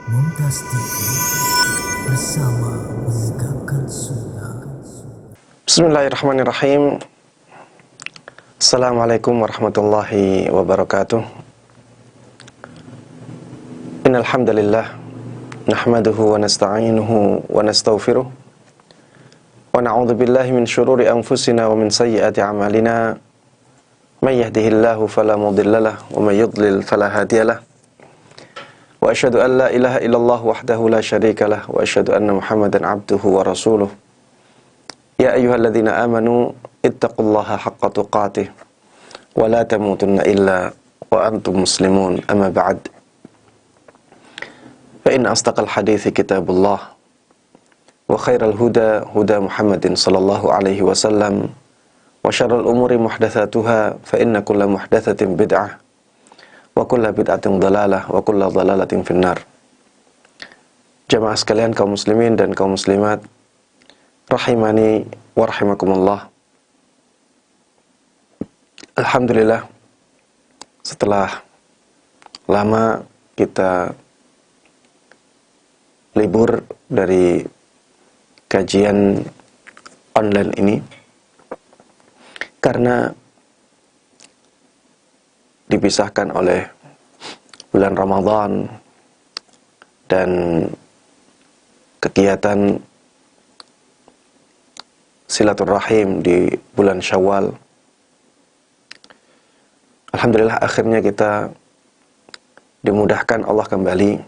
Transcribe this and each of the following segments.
Mumtaz TV bersama menegakkan sunnah. Bismillahirrahmanirrahim. Assalamualaikum warahmatullahi wabarakatuh. Innal hamdalillah nahmaduhu wa nasta'inuhu wa nastaghfiruh wa na'udzu billahi min shururi anfusina wa min sayyiati a'malina. May yahdihillahu fala mudhillalah wa may yudlil fala hadiyalah. Wa asyhadu an la ilaha illallah wahdahu la syarikalah wa asyhadu anna Muhammadan abduhu wa rasuluh. Ya ayyuhalladzina amanu ittaqullaha haqqa tuqatih wa la tamutunna illa wa antum muslimun, amma ba'd. Fa inna asdaqal hadithi kitabullah wa khairal huda huda Muhammadin sallallahu alaihi wasallam wa syarrul umuri muhdatsatuha fa inna kulla muhdatsatin bid'ah wa kulla bid'atin dhalalah wa kulla dhalalatin finnar. Jamaah sekalian, kaum muslimin dan kaum muslimat rahimani wa rahimakumullah. Alhamdulillah, setelah lama kita libur dari kajian online ini karena dipisahkan oleh bulan Ramadan dan kegiatan silaturahim di bulan Syawal. Alhamdulillah, akhirnya kita dimudahkan Allah kembali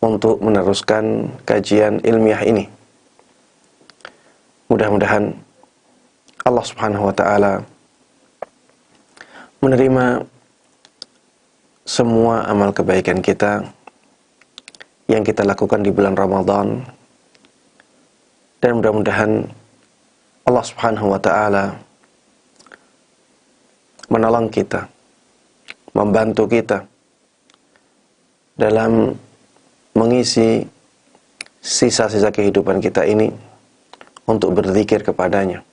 untuk meneruskan kajian ilmiah ini. Mudah-mudahan Allah Subhanahu wa ta'ala menerima semua amal kebaikan kita yang kita lakukan di bulan Ramadan, dan mudah-mudahan Allah Subhanahu wa ta'ala menolong kita, membantu kita dalam mengisi sisa-sisa kehidupan kita ini untuk berzikir kepadanya,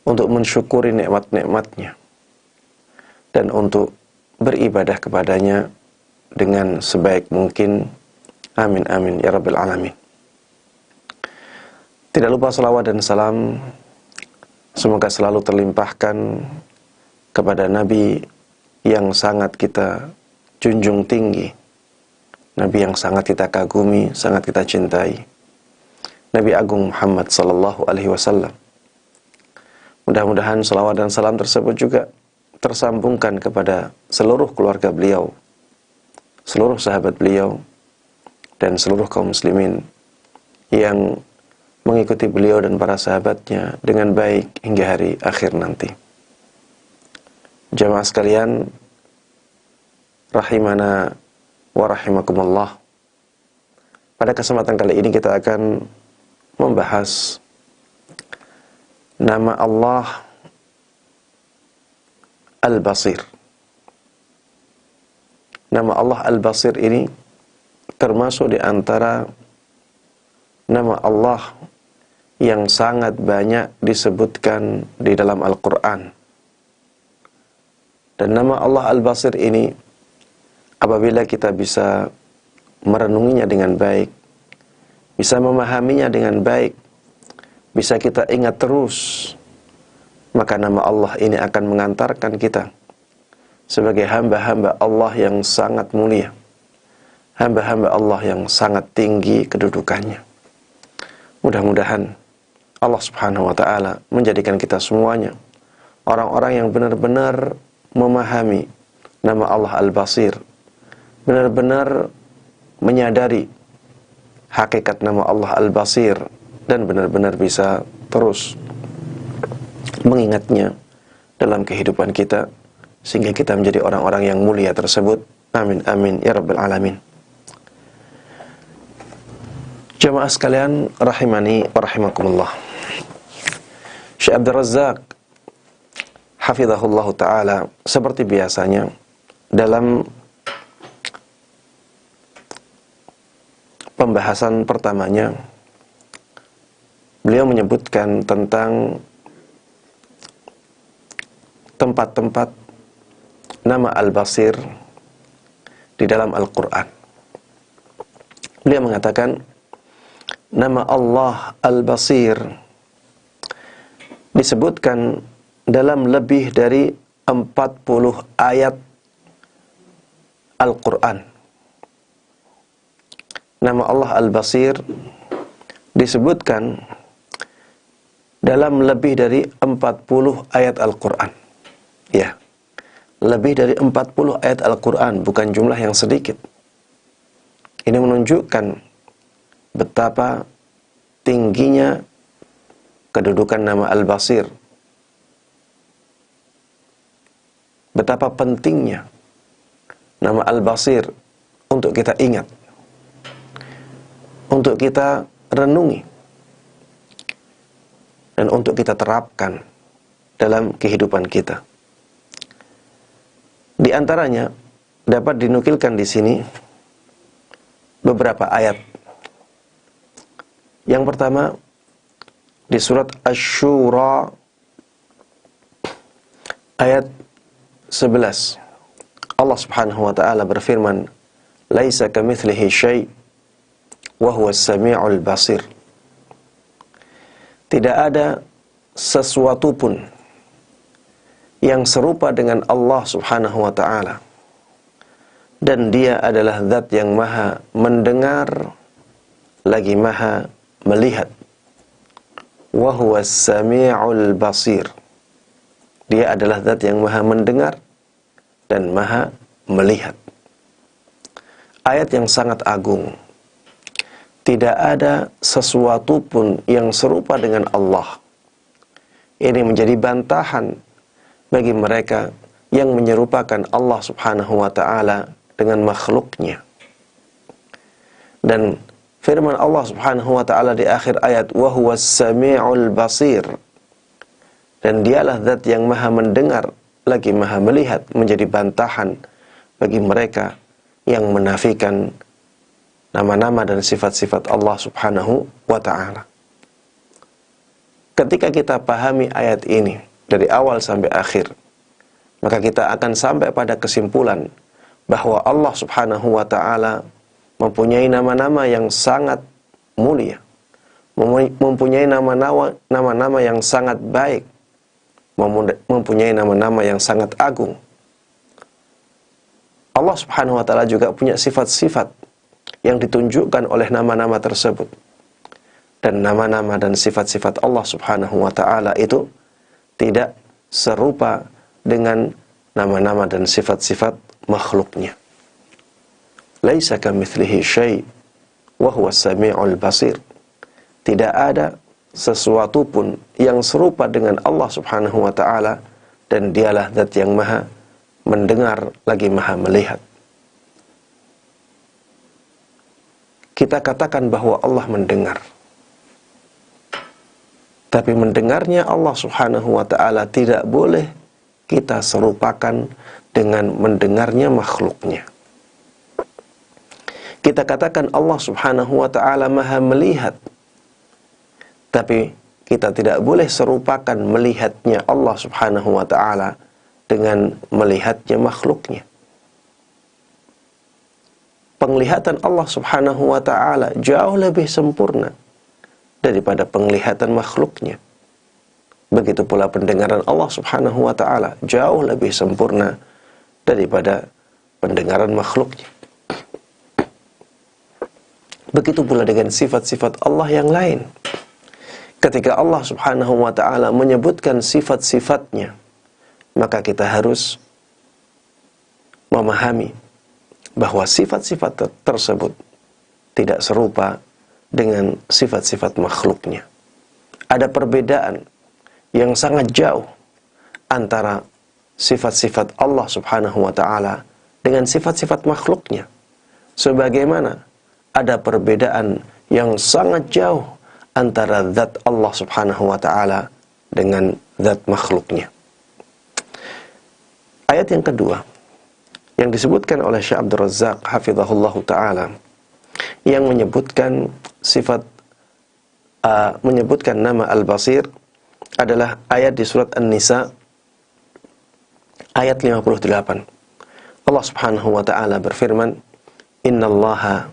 untuk mensyukuri nikmat-nikmatnya, dan untuk beribadah kepadanya dengan sebaik mungkin. Amin amin ya rabbil alamin. Tidak lupa salawat dan salam semoga selalu terlimpahkan kepada Nabi yang sangat kita junjung tinggi, Nabi yang sangat kita kagumi, sangat kita cintai, Nabi Agung Muhammad sallallahu alaihi wasallam. Mudah-mudahan salawat dan salam tersebut juga tersambungkan kepada seluruh keluarga beliau, seluruh sahabat beliau, dan seluruh kaum muslimin yang mengikuti beliau dan para sahabatnya dengan baik hingga hari akhir nanti. Jamaah sekalian rahimana wa rahimakumullah. Pada kesempatan kali ini kita akan membahas nama Allah Al-Basir. Nama Allah Al-Basir ini termasuk di antara nama Allah yang sangat banyak disebutkan di dalam Al-Quran. Dan nama Allah Al-Basir ini, apabila kita bisa merenunginya dengan baik, bisa memahaminya dengan baik, bisa kita ingat terus, maka nama Allah ini akan mengantarkan kita sebagai hamba-hamba Allah yang sangat mulia, hamba-hamba Allah yang sangat tinggi kedudukannya. Mudah-mudahan Allah Subhanahu wa ta'ala menjadikan kita semuanya orang-orang yang benar-benar memahami nama Allah Al-Basir, benar-benar menyadari hakikat nama Allah Al-Basir, dan benar-benar bisa terus mengingatnya dalam kehidupan kita sehingga kita menjadi orang-orang yang mulia tersebut. Amin amin ya rabbil alamin. Jamaah sekalian rahimani wa rahimakumullah. Syekh Abdul Razzaq hafizahullah ta'ala seperti biasanya dalam pembahasan pertamanya beliau menyebutkan tentang tempat-tempat nama Al-Basir di dalam Al-Quran. Beliau mengatakan, nama Allah Al-Basir disebutkan dalam lebih dari 40 ayat Al-Quran. Nama Allah Al-Basir disebutkan dalam lebih dari 40 ayat Al-Quran. Ya, lebih dari 40 ayat Al-Quran, bukan jumlah yang sedikit. Ini menunjukkan betapa tingginya kedudukan nama Al-Basir. Betapa pentingnya nama Al-Basir untuk kita ingat, untuk kita renungi, dan untuk kita terapkan dalam kehidupan kita. Di antaranya dapat dinukilkan di sini beberapa ayat. Yang pertama di surat Asy-Syura ayat 11. Allah Subhanahu wa taala berfirman, "Laisa kamitslihi syai' wa huwas samiul basir." Tidak ada sesuatu pun yang serupa dengan Allah Subhanahu wa ta'ala, dan Dia adalah zat yang maha mendengar lagi maha melihat. Wa huwas samiul basir. Dia adalah zat yang maha mendengar dan maha melihat. Ayat yang sangat agung. Tidak ada sesuatu pun yang serupa dengan Allah. Ini menjadi bantahan bagi mereka yang menyerupakan Allah Subhanahu wa ta'ala dengan makhluknya. Dan firman Allah Subhanahu wa ta'ala di akhir ayat, wa huwas sami'ul basir, dan dialah zat yang maha mendengar lagi maha melihat, menjadi bantahan bagi mereka yang menafikan nama-nama dan sifat-sifat Allah Subhanahu wa ta'ala. Ketika kita pahami ayat ini dari awal sampai akhir, maka kita akan sampai pada kesimpulan bahwa Allah Subhanahu wa ta'ala mempunyai nama-nama yang sangat mulia, mempunyai nama-nama yang sangat baik, mempunyai nama-nama yang sangat agung. Allah Subhanahu wa ta'ala juga punya sifat-sifat yang ditunjukkan oleh nama-nama tersebut. Dan nama-nama dan sifat-sifat Allah Subhanahu wa ta'ala itu tidak serupa dengan nama-nama dan sifat-sifat makhluknya. Laisa kamitslihi syai' wa huwas samiul basir. Tidak ada sesuatu pun yang serupa dengan Allah Subhanahu wa ta'ala, dan dialah zat yang maha mendengar lagi maha melihat. Kita katakan bahwa Allah mendengar, tapi mendengarnya Allah Subhanahu wa ta'ala tidak boleh kita serupakan dengan mendengarnya makhluknya. Kita katakan Allah Subhanahu wa ta'ala maha melihat, tapi kita tidak boleh serupakan melihatnya Allah Subhanahu wa ta'ala dengan melihatnya makhluknya. Penglihatan Allah Subhanahu wa ta'ala jauh lebih sempurna daripada penglihatan makhluknya. Begitu pula pendengaran Allah Subhanahu wa ta'ala jauh lebih sempurna daripada pendengaran makhluknya. Begitu pula dengan sifat-sifat Allah yang lain. Ketika Allah Subhanahu wa ta'ala menyebutkan sifat-sifatnya, maka kita harus memahami bahwa sifat-sifat tersebut tidak serupa dengan sifat-sifat makhluknya. Ada perbedaan yang sangat jauh antara sifat-sifat Allah Subhanahu wa ta'ala dengan sifat-sifat makhluknya. Sebagaimana ada perbedaan yang sangat jauh antara zat Allah Subhanahu wa ta'ala dengan zat makhluknya. Ayat yang kedua yang disebutkan oleh Syekh Abdul Razzaq hafizahullahu ta'ala, yang menyebutkan menyebutkan nama Al-Basir adalah ayat di surat An-Nisa ayat 58. Allah Subhanahu wa taala berfirman, "Innallaha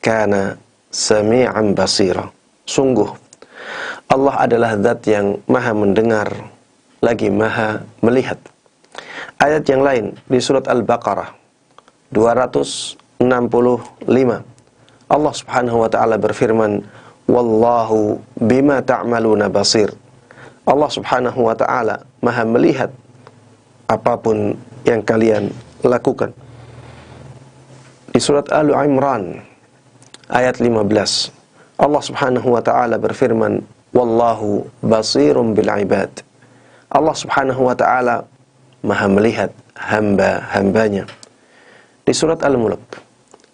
kana sami'an basira." Sungguh Allah adalah zat yang maha mendengar lagi maha melihat. Ayat yang lain di surat Al-Baqarah 265, Allah Subhanahu wa taala berfirman, "Wallahu bima ta'maluna basir." Allah Subhanahu wa taala maha melihat apapun yang kalian lakukan. Di surat Al-Imran ayat 15, Allah Subhanahu wa taala berfirman, "Wallahu basirum bil ibad." Allah Subhanahu wa taala maha melihat hamba-hambanya. Di surat Al-Mulk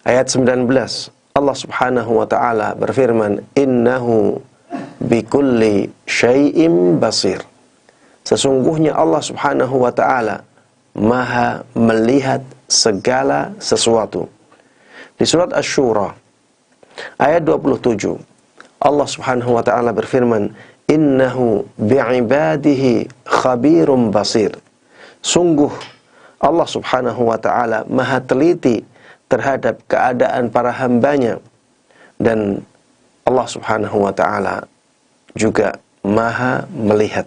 ayat 19, Allah Subhanahu wa taala berfirman, "Innahu bikulli syai'im basir." Sesungguhnya Allah Subhanahu wa taala maha melihat segala sesuatu. Di surat Asy-Syura ayat 27, Allah Subhanahu wa taala berfirman, "Innahu bi'ibadihi khabirum basir." Sungguh Allah Subhanahu wa taala maha teliti terhadap keadaan para hambanya, dan Allah Subhanahu wa taala juga maha melihat.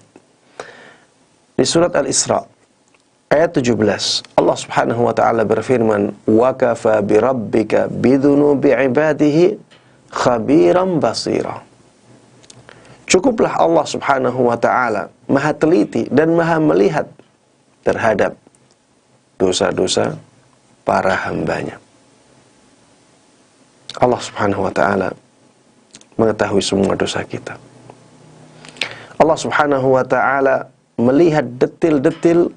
Di surat Al-Isra ayat 17, Allah Subhanahu wa taala berfirman, "Wa kafa bi rabbika bidzunubi ibadihi khabiran basira." Cukuplah Allah Subhanahu wa taala maha teliti dan maha melihat terhadap dosa-dosa para hambanya. Allah Subhanahu wa taala mengetahui semua dosa kita. Allah Subhanahu wa taala melihat detil-detil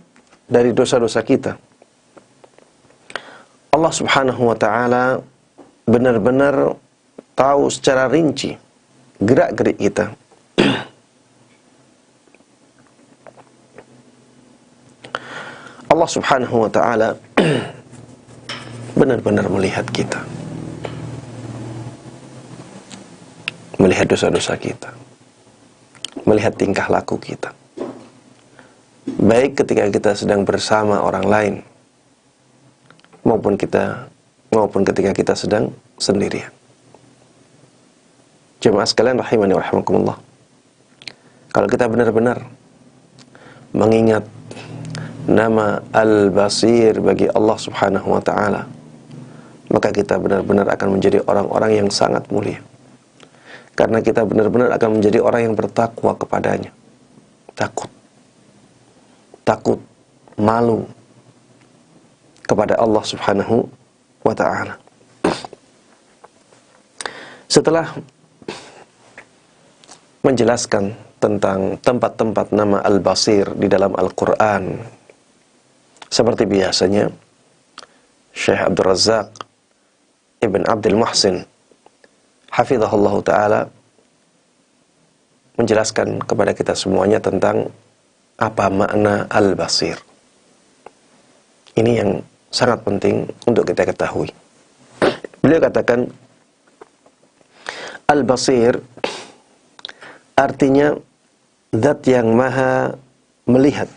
dari dosa-dosa kita. Allah Subhanahu wa taala benar-benar tahu secara rinci gerak-gerik kita. Allah Subhanahu wa taala benar-benar melihat kita. Melihat dosa-dosa kita. Melihat tingkah laku kita. Baik ketika kita sedang bersama orang lain maupun ketika kita sedang sendirian. Jemaah sekalian rahimani wa rahimakumullah. Kalau kita benar-benar mengingat nama Al-Basir bagi Allah Subhanahu wa taala, maka kita benar-benar akan menjadi orang-orang yang sangat mulia. Karena kita benar-benar akan menjadi orang yang bertakwa kepadanya. Takut, malu kepada Allah Subhanahu wa ta'ala. Setelah menjelaskan tentang tempat-tempat nama Al-Basir di dalam Al-Quran, seperti biasanya Syekh Abdul Razak Ibn Abdul Muhsin hafizahullah ta'ala menjelaskan kepada kita semuanya tentang apa makna Al-Basir. Ini yang sangat penting untuk kita ketahui. Beliau katakan, Al-Basir artinya zat yang maha melihat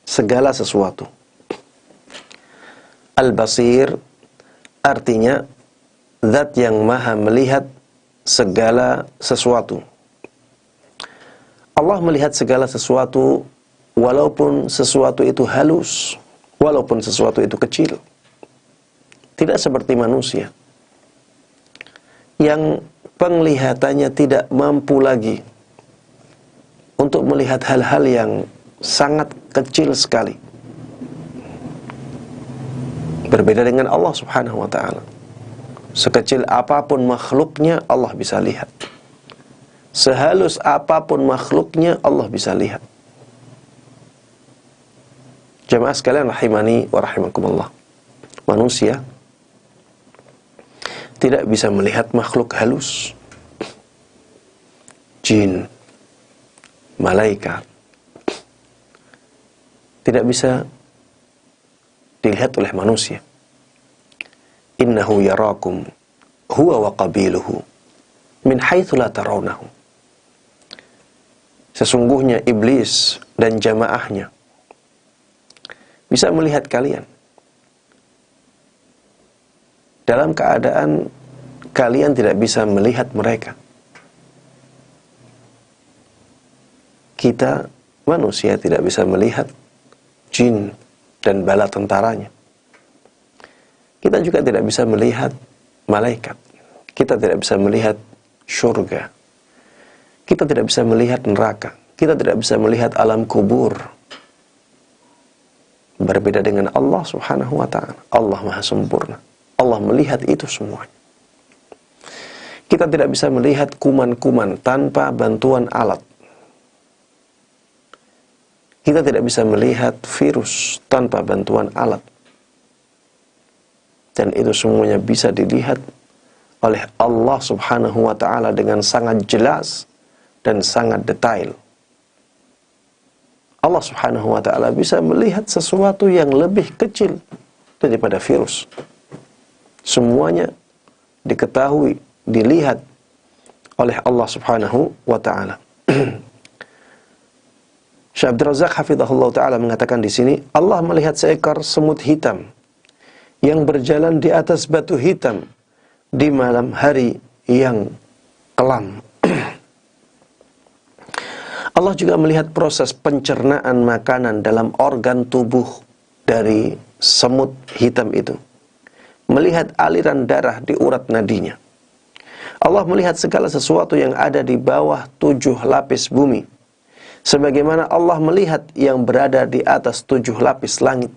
segala sesuatu. Al-Basir artinya zat yang maha melihat segala sesuatu. Allah melihat segala sesuatu, walaupun sesuatu itu halus, walaupun sesuatu itu kecil. Tidak seperti manusia yang penglihatannya tidak mampu lagi untuk melihat hal-hal yang sangat kecil sekali. Berbeda dengan Allah Subhanahu wa ta'ala. Sekecil apapun makhluknya Allah bisa lihat. Sehalus apapun makhluknya Allah bisa lihat. Jemaah sekalian rahimani wa rahimakumullah. Manusia tidak bisa melihat makhluk halus. Jin, malaikat tidak bisa dilihat oleh manusia. Innahu yarakum huwa wa qabiluhu min haitsu la tarawnahu. Sesungguhnya iblis dan jamaahnya bisa melihat kalian dalam keadaan kalian tidak bisa melihat mereka. Kita manusia tidak bisa melihat jin dan bala tentaranya. Kita juga tidak bisa melihat malaikat. Kita tidak bisa melihat surga. Kita tidak bisa melihat neraka. Kita tidak bisa melihat alam kubur. Berbeda dengan Allah Subhanahu wa ta'ala. Allah Maha Sempurna. Allah melihat itu semuanya. Kita tidak bisa melihat kuman-kuman tanpa bantuan alat. Kita tidak bisa melihat virus tanpa bantuan alat. Dan itu semuanya bisa dilihat oleh Allah Subhanahu wa ta'ala dengan sangat jelas dan sangat detail. Allah Subhanahu wa ta'ala bisa melihat sesuatu yang lebih kecil daripada virus. Semuanya diketahui, dilihat oleh Allah Subhanahu wa ta'ala. Syekh Abdul Razak hafizahullah ta'ala mengatakan di sini, Allah melihat seekor semut hitam yang berjalan di atas batu hitam di malam hari yang kelam. Allah juga melihat proses pencernaan makanan dalam organ tubuh dari semut hitam itu. Melihat aliran darah di urat nadinya. Allah melihat segala sesuatu yang ada di bawah 7 lapis bumi. Sebagaimana Allah melihat yang berada di atas 7 lapis langit.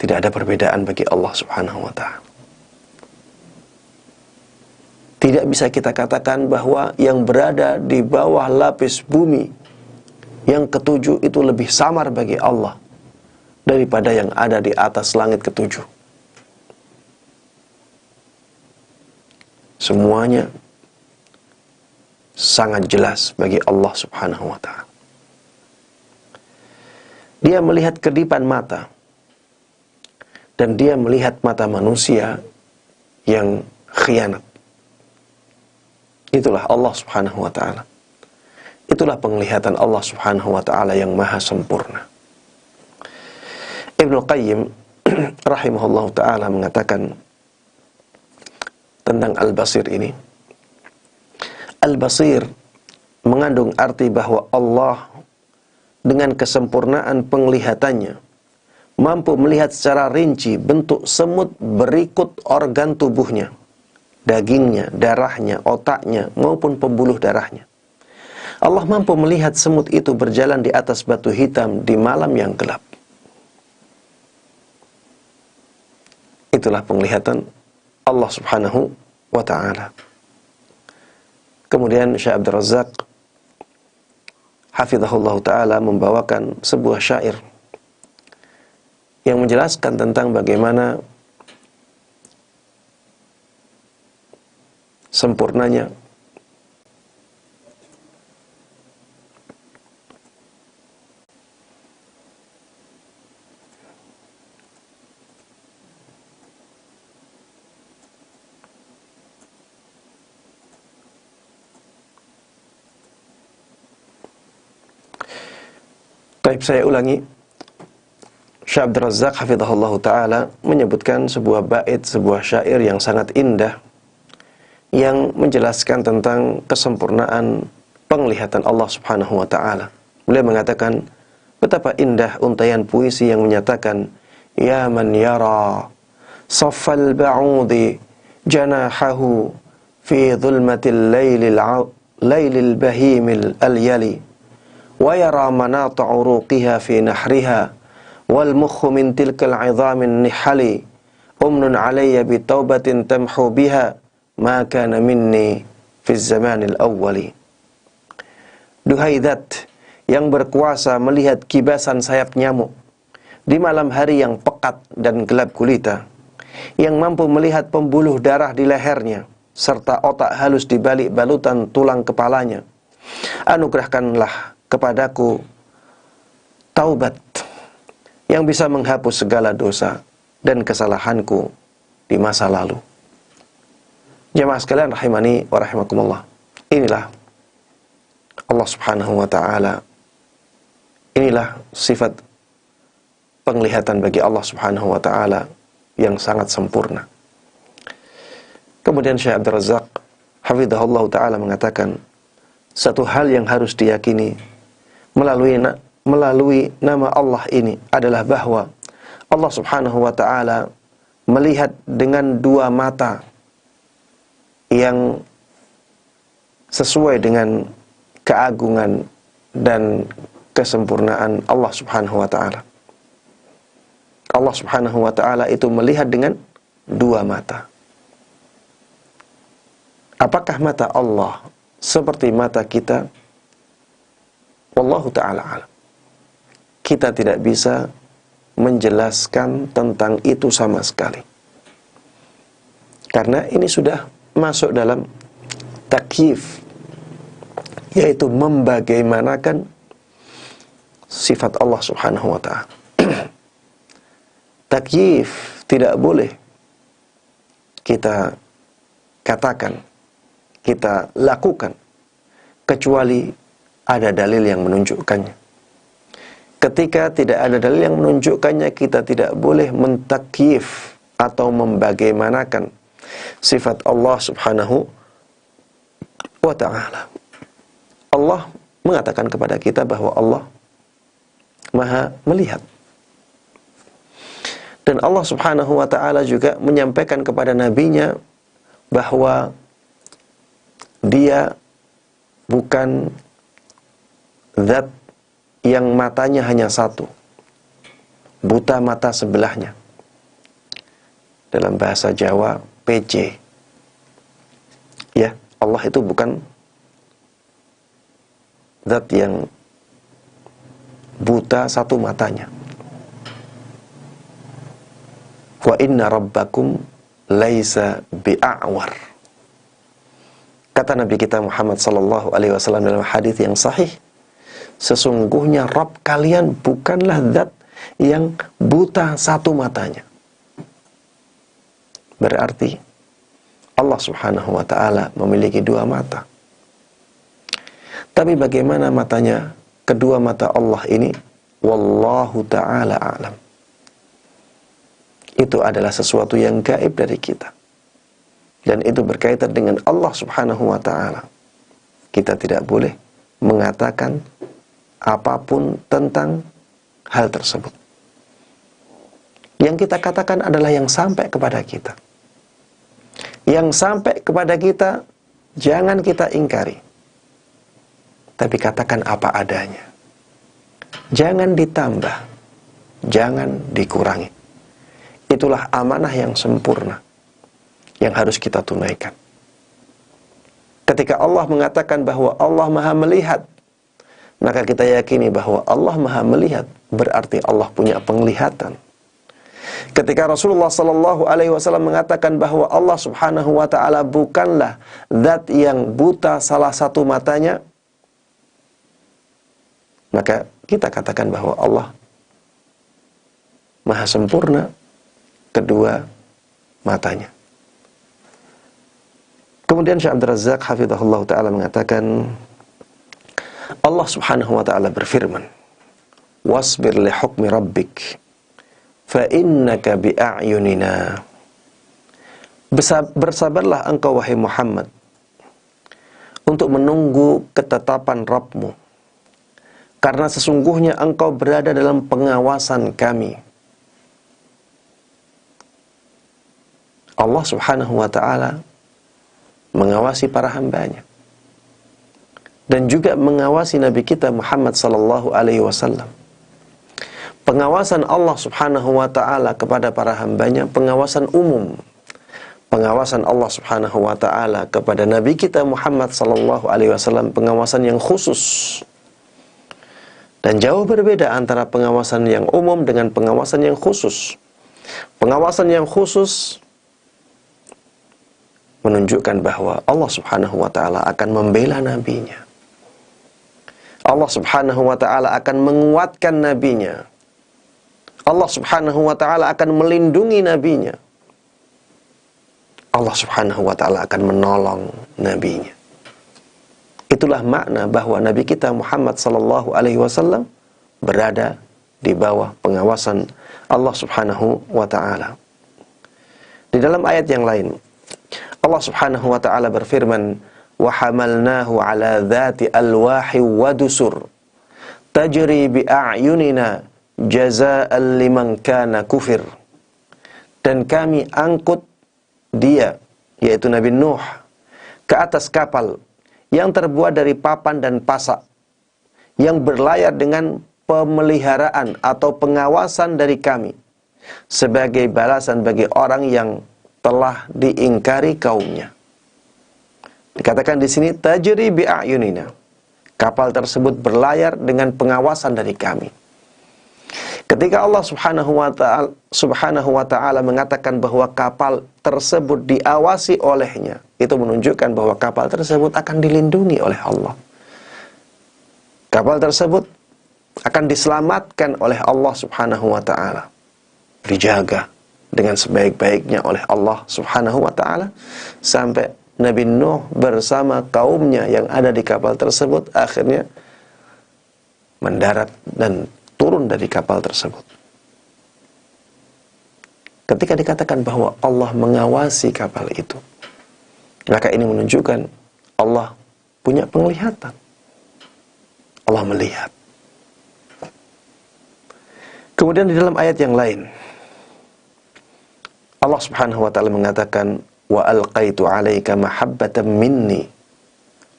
Tidak ada perbedaan bagi Allah Subhanahu wa ta'ala. Tidak bisa kita katakan bahwa yang berada di bawah lapis bumi yang ketujuh itu lebih samar bagi Allah daripada yang ada di atas langit ketujuh. Semuanya sangat jelas bagi Allah Subhanahu wa ta'ala. Dia melihat kedipan mata, dan dia melihat mata manusia yang khianat. Itulah Allah Subhanahu wa ta'ala. Itulah penglihatan Allah Subhanahu wa ta'ala yang maha sempurna. Ibnu Qayyim rahimahullah ta'ala mengatakan tentang Al-Basir ini. Al-Basir mengandung arti bahwa Allah dengan kesempurnaan penglihatannya mampu melihat secara rinci bentuk semut berikut organ tubuhnya, dagingnya, darahnya, otaknya, maupun pembuluh darahnya. Allah mampu melihat semut itu berjalan di atas batu hitam di malam yang gelap. Itulah penglihatan Allah Subhanahu wa ta'ala. Kemudian Syekh Abdul Razak hafizahullah ta'ala membawakan sebuah syair yang menjelaskan tentang bagaimana sempurnanya Baik, saya ulangi. Syekh Abdul Razak hafizahullah ta'ala menyebutkan sebuah bait, sebuah syair yang sangat indah yang menjelaskan tentang kesempurnaan penglihatan Allah Subhanahu wa ta'ala. Beliau mengatakan betapa indah untaian puisi yang menyatakan, ya man yara saffal ba'udi janahahu fi dhulmatil laylil bahimil alyali wa yara manata uruqiha fi nahriha wal mukhu min tilkal 'idhamin nihali umnun 'alayya bi taubatin tamhu biha ma kana minni fi zamanil awwali. Duhai zat yang berkuasa melihat kibasan sayap nyamuk di malam hari yang pekat dan gelap gulita, yang mampu melihat pembuluh darah di lehernya serta otak halus di balik balutan tulang kepalanya, anugerahkanlah kepadaku taubat yang bisa menghapus segala dosa dan kesalahanku di masa lalu. Jemaah sekalian rahimani wa rahimakumullah. Inilah Allah Subhanahu wa ta'ala. Inilah sifat penglihatan bagi Allah Subhanahu wa taala yang sangat sempurna. Kemudian Syekh Abdul Razak hafizahullah taala mengatakan, satu hal yang harus diyakini melalui nama Allah ini adalah bahwa Allah Subhanahu wa taala melihat dengan dua mata yang sesuai dengan keagungan dan kesempurnaan Allah Subhanahu wa taala. Allah Subhanahu wa taala itu melihat dengan dua mata. Apakah mata Allah seperti mata kita? Wallahu ta'ala alam. Kita tidak bisa menjelaskan tentang itu sama sekali. Karena ini sudah masuk dalam takyif, yaitu membagaimanakan sifat Allah Subhanahu wa ta'ala. Takyif tidak boleh kita katakan, kita lakukan, kecuali ada dalil yang menunjukkannya. Ketika tidak ada dalil yang menunjukkannya, kita tidak boleh mentakyif atau membagaimanakan sifat Allah Subhanahu wa ta'ala. Allah mengatakan kepada kita bahwa Allah Maha melihat. Dan Allah Subhanahu wa ta'ala juga menyampaikan kepada nabinya bahwa Dia bukan zat yang matanya hanya satu, buta mata sebelahnya. Dalam bahasa Jawa, PJ. Ya, Allah itu bukan zat yang buta satu matanya. Wa inna rabbakum laisa bi'a'war. Kata Nabi kita Muhammad sallallahu alaihi wasallam dalam hadis yang sahih, sesungguhnya Rabb kalian bukanlah zat yang buta satu matanya. Berarti Allah Subhanahu wa ta'ala memiliki dua mata. Tapi bagaimana matanya, kedua mata Allah ini? Wallahu ta'ala a'lam. Itu adalah sesuatu yang gaib dari kita. Dan itu berkaitan dengan Allah Subhanahu wa ta'ala. Kita tidak boleh mengatakan apapun tentang hal tersebut. Yang kita katakan adalah yang sampai kepada kita. Yang sampai kepada kita, jangan kita ingkari. Tapi katakan apa adanya. Jangan ditambah, jangan dikurangi. Itulah amanah yang sempurna yang harus kita tunaikan. Ketika Allah mengatakan bahwa Allah Maha melihat, maka kita yakini bahwa Allah Maha melihat berarti Allah punya penglihatan. Ketika Rasulullah sallallahu alaihi wasallam mengatakan bahwa Allah Subhanahu wa ta'ala bukanlah zat yang buta salah satu matanya, maka kita katakan bahwa Allah Maha sempurna kedua matanya. Kemudian Syekh Abdul Razak hafizahullah ta'ala mengatakan, Allah Subhanahu wa ta'ala berfirman, wasbir li hukmi rabbik fa innaka bi'ayunina. Bersabarlah engkau wahai Muhammad untuk menunggu ketetapan Rabbmu, karena sesungguhnya engkau berada dalam pengawasan kami. Allah Subhanahu wa ta'ala mengawasi para hambanya dan juga mengawasi Nabi kita Muhammad sallallahu alaihi wasallam. Pengawasan Allah Subhanahu wa ta'ala kepada para hambanya, pengawasan umum. Pengawasan Allah Subhanahu wa ta'ala kepada Nabi kita Muhammad sallallahu alaihi wasallam, pengawasan yang khusus. Dan jauh berbeda antara pengawasan yang umum dengan pengawasan yang khusus. Pengawasan yang khusus menunjukkan bahwa Allah Subhanahu wa ta'ala akan membela nabinya. Allah Subhanahu wa ta'ala akan menguatkan nabinya. Allah Subhanahu wa ta'ala akan melindungi nabinya. Allah Subhanahu wa ta'ala akan menolong nabinya. Itulah makna bahwa Nabi kita Muhammad sallallahu alaihi wasallam berada di bawah pengawasan Allah Subhanahu wa ta'ala. Di dalam ayat yang lain, Allah Subhanahu wa ta'ala berfirman, "Wa hamalnahu 'ala dzati alwahi wa dusur tajri bi a'yunina jazaa'an liman kana kufir." Dan kami angkut dia, yaitu Nabi Nuh, ke atas kapal yang terbuat dari papan dan pasak, yang berlayar dengan pemeliharaan atau pengawasan dari kami, sebagai balasan bagi orang yang telah diingkari kaumnya. Dikatakan di sini tajri bi a'yunina. Kapal tersebut berlayar dengan pengawasan dari kami. Ketika Allah Subhanahu wa ta'ala mengatakan bahwa kapal tersebut diawasi olehnya, itu menunjukkan bahwa kapal tersebut akan dilindungi oleh Allah. Kapal tersebut akan diselamatkan oleh Allah Subhanahu wa ta'ala, dijaga dengan sebaik-baiknya oleh Allah Subhanahu wa ta'ala, sampai Nabi Nuh bersama kaumnya yang ada di kapal tersebut akhirnya mendarat dan turun dari kapal tersebut. Ketika dikatakan bahwa Allah mengawasi kapal itu, maka ini menunjukkan Allah punya penglihatan. Allah melihat. Kemudian di dalam ayat yang lain, Allah Subhanahu wa ta'ala mengatakan, "Wa alqaitu 'alaika mahabbatan minni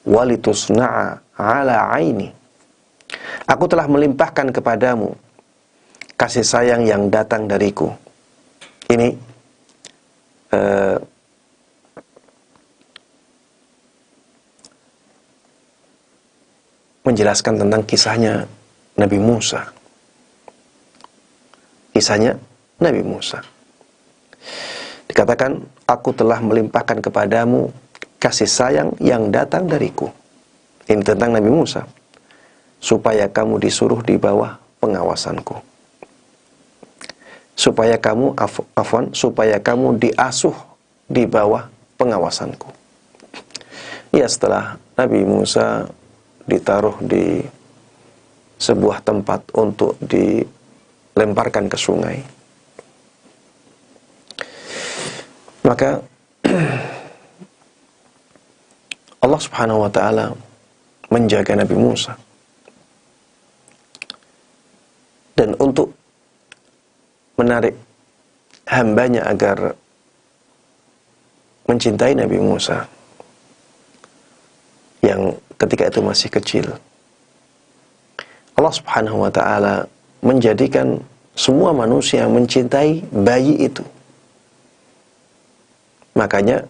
wa litusna'a 'ala 'aini." Aku telah melimpahkan kepadamu kasih sayang yang datang dariku. Ini menjelaskan tentang kisahnya Nabi Musa. Kisahnya Nabi Musa. Dikatakan, aku telah melimpahkan kepadamu kasih sayang yang datang dariku. Ini tentang Nabi Musa. Supaya kamu disuruh di bawah pengawasanku. Supaya kamu, supaya kamu diasuh di bawah pengawasanku. Ya, setelah Nabi Musa ditaruh di sebuah tempat untuk dilemparkan ke sungai, maka Allah Subhanahu wa ta'ala menjaga Nabi Musa. Dan untuk menarik hambanya agar mencintai Nabi Musa yang ketika itu masih kecil, Allah Subhanahu wa ta'ala menjadikan semua manusia mencintai bayi itu. Makanya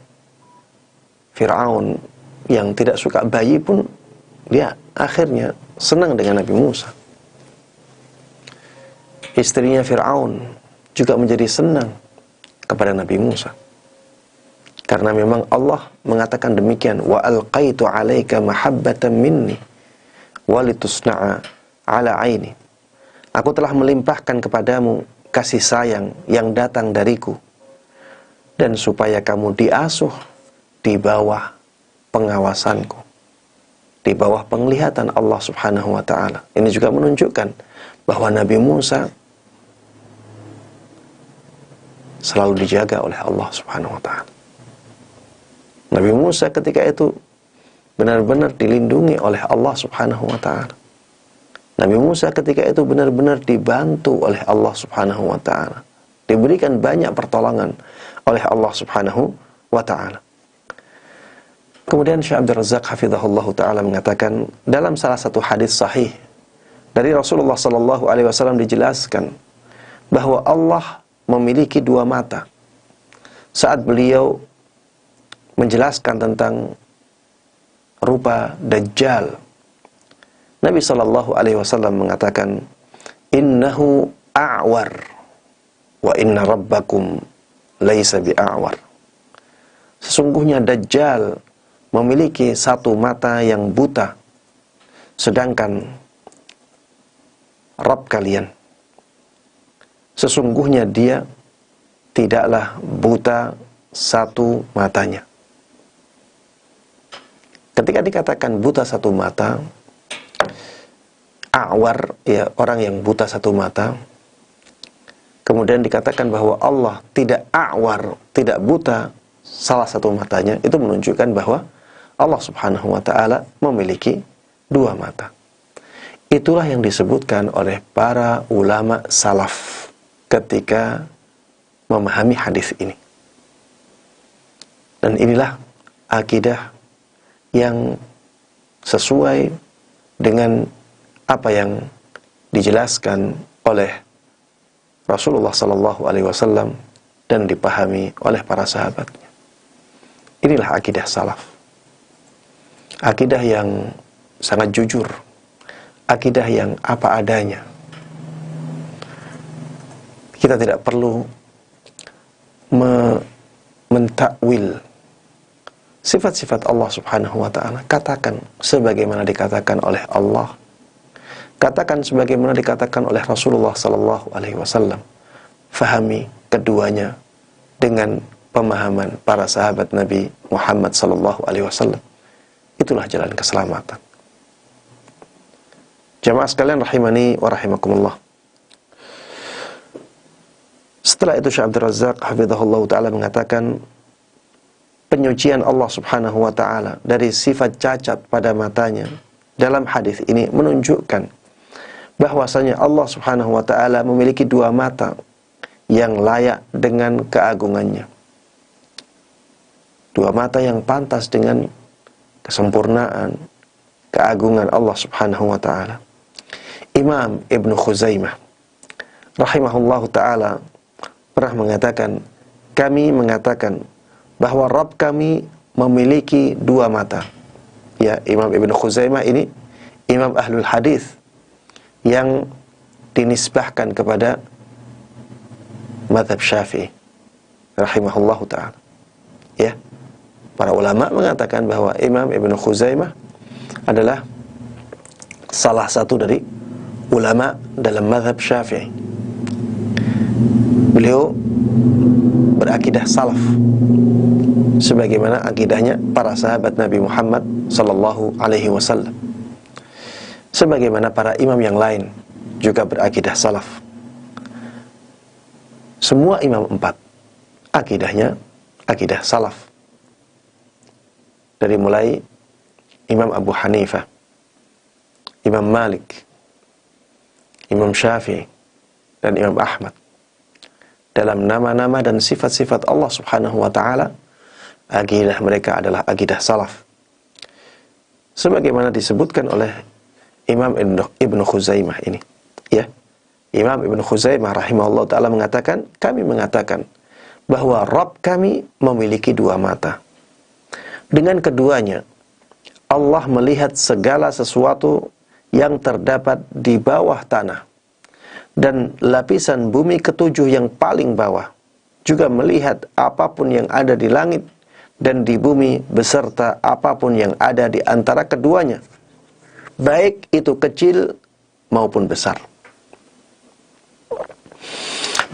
Fir'aun yang tidak suka bayi pun dia akhirnya senang dengan Nabi Musa. Istrinya Fir'aun juga menjadi senang kepada Nabi Musa. Karena memang Allah mengatakan demikian, wa alqaitu 'alaika mahabbatan minni wa litusna'a 'ala 'aini. Aku telah melimpahkan kepadamu kasih sayang yang datang dariku, dan supaya kamu diasuh di bawah pengawasanku, di bawah penglihatan Allah Subhanahu wa ta'ala. Ini juga menunjukkan bahwa Nabi Musa selalu dijaga oleh Allah Subhanahu wa ta'ala. Nabi Musa ketika itu benar-benar dilindungi oleh Allah Subhanahu wa ta'ala. Nabi Musa ketika itu benar-benar dibantu oleh Allah Subhanahu wa ta'ala. Diberikan banyak pertolongan oleh Allah Subhanahu wa ta'ala. Kemudian Syekh Abdul Razak hafizahullah ta'ala mengatakan, dalam salah satu hadis sahih dari Rasulullah sallallahu alaihi wasallam dijelaskan bahwa Allah memiliki dua mata. Saat beliau menjelaskan tentang rupa Dajjal, Nabi sallallahu alaihi wasallam mengatakan, "Innahu a'war wa inna rabbakum laisa bi'a'war." Sesungguhnya Dajjal memiliki satu mata yang buta, sedangkan Rabb kalian, sesungguhnya dia tidaklah buta satu matanya. Ketika dikatakan buta satu mata, a'war, ya, orang yang buta satu mata, kemudian dikatakan bahwa Allah tidak a'war, tidak buta salah satu matanya, itu menunjukkan bahwa Allah Subhanahu wa ta'ala memiliki dua mata. Itulah yang disebutkan oleh para ulama salaf ketika memahami hadis ini. Dan inilah akidah yang sesuai dengan apa yang dijelaskan oleh Rasulullah sallallahu alaihi wasallam dan dipahami oleh para sahabatnya. Inilah akidah salaf. Akidah yang sangat jujur, akidah yang apa adanya. Kita tidak perlu mentakwil sifat-sifat Allah Subhanahu wa ta'ala. Katakan sebagaimana dikatakan oleh Allah, katakan sebagaimana dikatakan oleh Rasulullah sallallahu alaihi wasallam. Fahami keduanya dengan pemahaman para sahabat Nabi Muhammad sallallahu alaihi wasallam. Itulah jalan keselamatan. Jamaah sekalian rahimani wa rahimakumullah. Setelah itu Syekh Abdul Razzaq hafizahullah ta'ala mengatakan, penyucian Allah Subhanahu wa ta'ala dari sifat cacat pada matanya dalam hadis ini menunjukkan bahwasanya Allah Subhanahu wa ta'ala memiliki dua mata yang layak dengan keagungannya. Dua mata yang pantas dengan kesempurnaan, keagungan Allah Subhanahu wa ta'ala. Imam Ibn Khuzaimah rahimahullahu ta'ala pernah mengatakan, kami mengatakan bahwa Rabb kami memiliki dua mata. Ya, Imam Ibn Khuzaimah ini imam ahlul hadis yang dinisbahkan kepada mazhab Syafi'i rahimahullahu ta'ala. Ya, para ulama mengatakan bahwa Imam Ibn Khuzaimah adalah salah satu dari ulama dalam mazhab Syafi'i. Beliau berakidah salaf sebagaimana akidahnya para sahabat Nabi Muhammad sallallahu alaihi wasallam. Sebagaimana para imam yang lain juga berakidah salaf. Semua imam empat akidahnya akidah salaf. Dari mulai Imam Abu Hanifah, Imam Malik, Imam Syafi'i, dan Imam Ahmad. Dalam nama-nama dan sifat-sifat Allah Subhanahu wa ta'ala, akidah mereka adalah akidah salaf. Sebagaimana disebutkan oleh Imam Ibn Khuzaimah ini. Ya, Imam Ibn Khuzaimah rahimahullah ta'ala mengatakan, kami mengatakan bahwa Rabb kami memiliki dua mata. Dengan keduanya, Allah melihat segala sesuatu yang terdapat di bawah tanah dan lapisan bumi ketujuh yang paling bawah, juga melihat apapun yang ada di langit dan di bumi beserta apapun yang ada di antara keduanya, baik itu kecil maupun besar.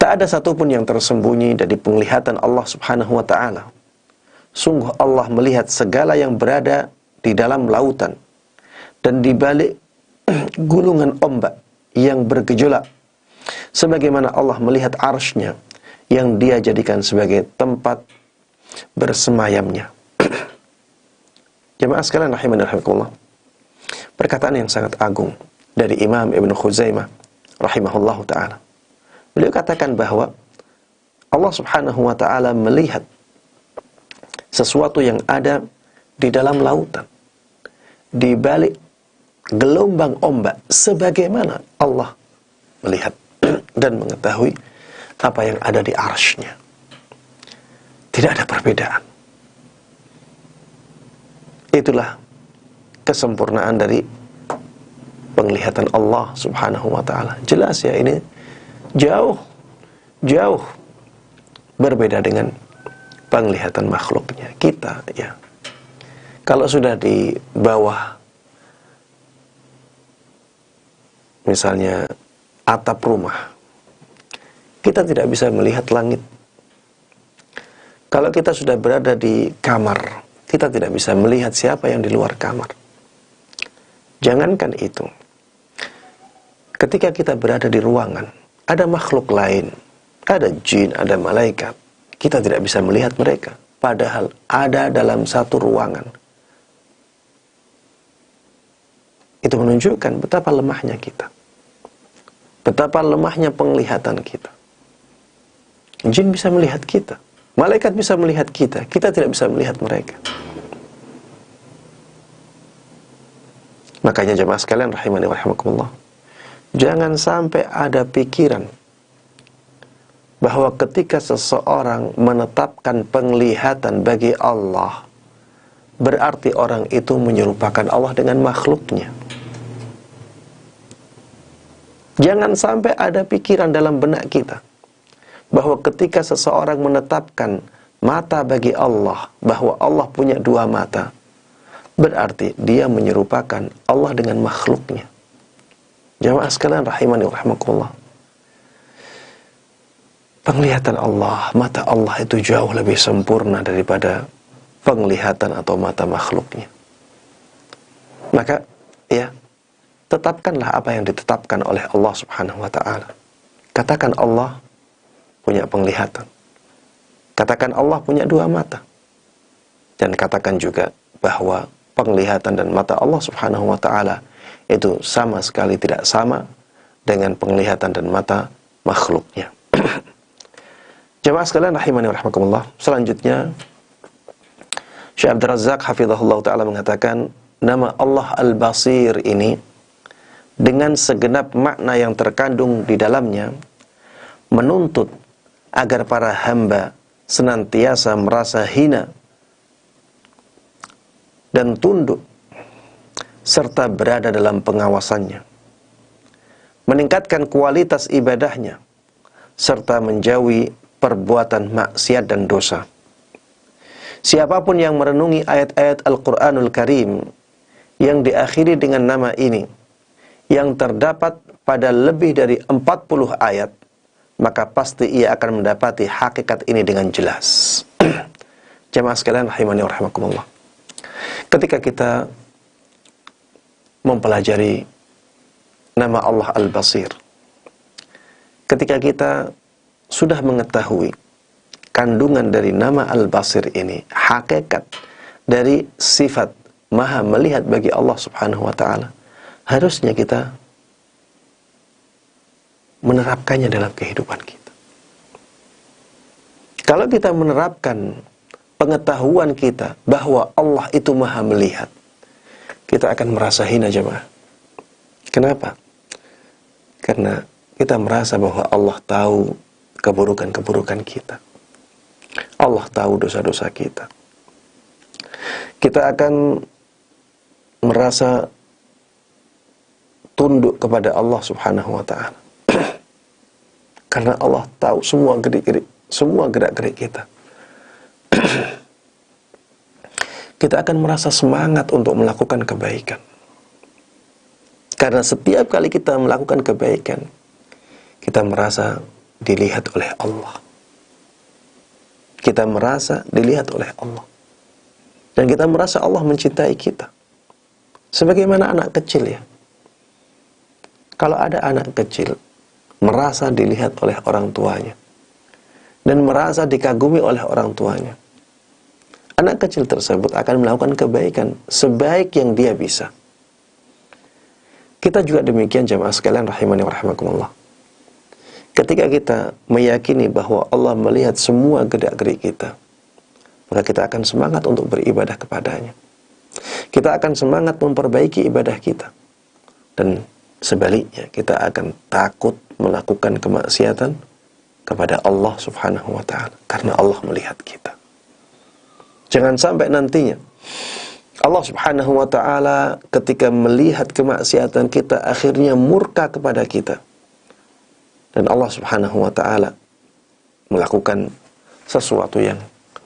Tak ada satupun yang tersembunyi dari penglihatan Allah Subhanahu wa ta'ala. Sungguh Allah melihat segala yang berada di dalam lautan dan di balik gulungan ombak yang bergejolak, sebagaimana Allah melihat arsy-Nya yang Dia jadikan sebagai tempat bersemayamnya. Jemaah sekalian rahimani rahimakumullah, perkataan yang sangat agung dari Imam Ibn Khuzaimah rahimahullahu ta'ala. Beliau katakan bahwa Allah Subhanahu wa ta'ala melihat sesuatu yang ada di dalam lautan, di balik gelombang ombak, sebagaimana Allah melihat dan mengetahui apa yang ada di arsy-Nya. Tidak ada perbedaan. Itulah kesempurnaan dari penglihatan Allah Subhanahu wa ta'ala. Jelas ya, ini jauh berbeda dengan penglihatan makhluknya. Kita ya, kalau sudah di bawah misalnya atap rumah, kita tidak bisa melihat langit. Kalau kita sudah berada di kamar, kita tidak bisa melihat siapa yang di luar kamar. Jangankan itu, ketika kita berada di ruangan, ada makhluk lain, ada jin, ada malaikat, kita tidak bisa melihat mereka, padahal ada dalam satu ruangan. Itu menunjukkan betapa lemahnya kita, betapa lemahnya penglihatan kita. Jin bisa melihat kita, malaikat bisa melihat kita, kita tidak bisa melihat mereka. Makanya jemaah sekalian rahimani wa rahimakumullah, jangan sampai ada pikiran bahwa ketika seseorang menetapkan penglihatan bagi Allah, berarti orang itu menyerupakan Allah dengan makhluknya. Jangan sampai ada pikiran dalam benak kita bahwa ketika seseorang menetapkan mata bagi Allah, bahwa Allah punya dua mata, berarti dia menyerupakan Allah dengan makhluknya. Jamaah sekalian rahimani wa rahimakumullah, penglihatan Allah, mata Allah itu jauh lebih sempurna daripada penglihatan atau mata makhluknya. Maka ya, tetapkanlah apa yang ditetapkan oleh Allah Subhanahu wa ta'ala. Katakan Allah punya penglihatan, katakan Allah punya dua mata, dan katakan juga bahwa penglihatan dan mata Allah Subhanahu wa ta'ala itu sama sekali tidak sama dengan penglihatan dan mata makhluknya. Jemaah sekalian rahimani wa rahimakumullah, selanjutnya Syekh Abdul Razak hafizahullah ta'ala mengatakan, nama Allah Al-Basir ini dengan segenap makna yang terkandung di dalamnya menuntut agar para hamba senantiasa merasa hina dan tunduk serta berada dalam pengawasannya, meningkatkan kualitas ibadahnya serta menjauhi perbuatan maksiat dan dosa. Siapapun yang merenungi ayat-ayat Al-Quranul Karim yang diakhiri dengan nama ini, yang terdapat pada lebih dari 40 ayat, maka pasti ia akan mendapati hakikat ini dengan jelas. Jemaah sekalian rahimani wa rahimakumullah, ketika kita mempelajari nama Allah Al-Basir, ketika kita sudah mengetahui kandungan dari nama Al-Basir ini, hakikat dari sifat maha melihat bagi Allah Subhanahu wa ta'ala, harusnya kita menerapkannya dalam kehidupan kita. Kalau kita menerapkan pengetahuan kita bahwa Allah itu maha melihat, kita akan merasa hina jemaah. Kenapa? Karena kita merasa bahwa Allah tahu keburukan-keburukan kita, Allah tahu dosa-dosa kita. Kita akan merasa tunduk kepada Allah Subhanahu wa ta'ala karena Allah tahu semua gerak-gerik kita. Kita akan merasa semangat untuk melakukan kebaikan, karena setiap kali kita melakukan kebaikan, kita merasa dilihat oleh Allah. Kita merasa dilihat oleh Allah, dan kita merasa Allah mencintai kita. Sebagaimana anak kecil ya, kalau ada anak kecil merasa dilihat oleh orang tuanya dan merasa dikagumi oleh orang tuanya, anak kecil tersebut akan melakukan kebaikan sebaik yang dia bisa. Kita juga demikian jemaah sekalian rahimani wa rahimakumullah. Ketika kita meyakini bahwa Allah melihat semua gerak-gerik kita, maka kita akan semangat untuk beribadah kepadanya. Kita akan semangat memperbaiki ibadah kita. Dan sebaliknya, kita akan takut melakukan kemaksiatan kepada Allah Subhanahu wa ta'ala, karena Allah melihat kita. Jangan sampai nantinya Allah Subhanahu wa ta'ala ketika melihat kemaksiatan kita akhirnya murka kepada kita, dan Allah Subhanahu wa ta'ala melakukan sesuatu yang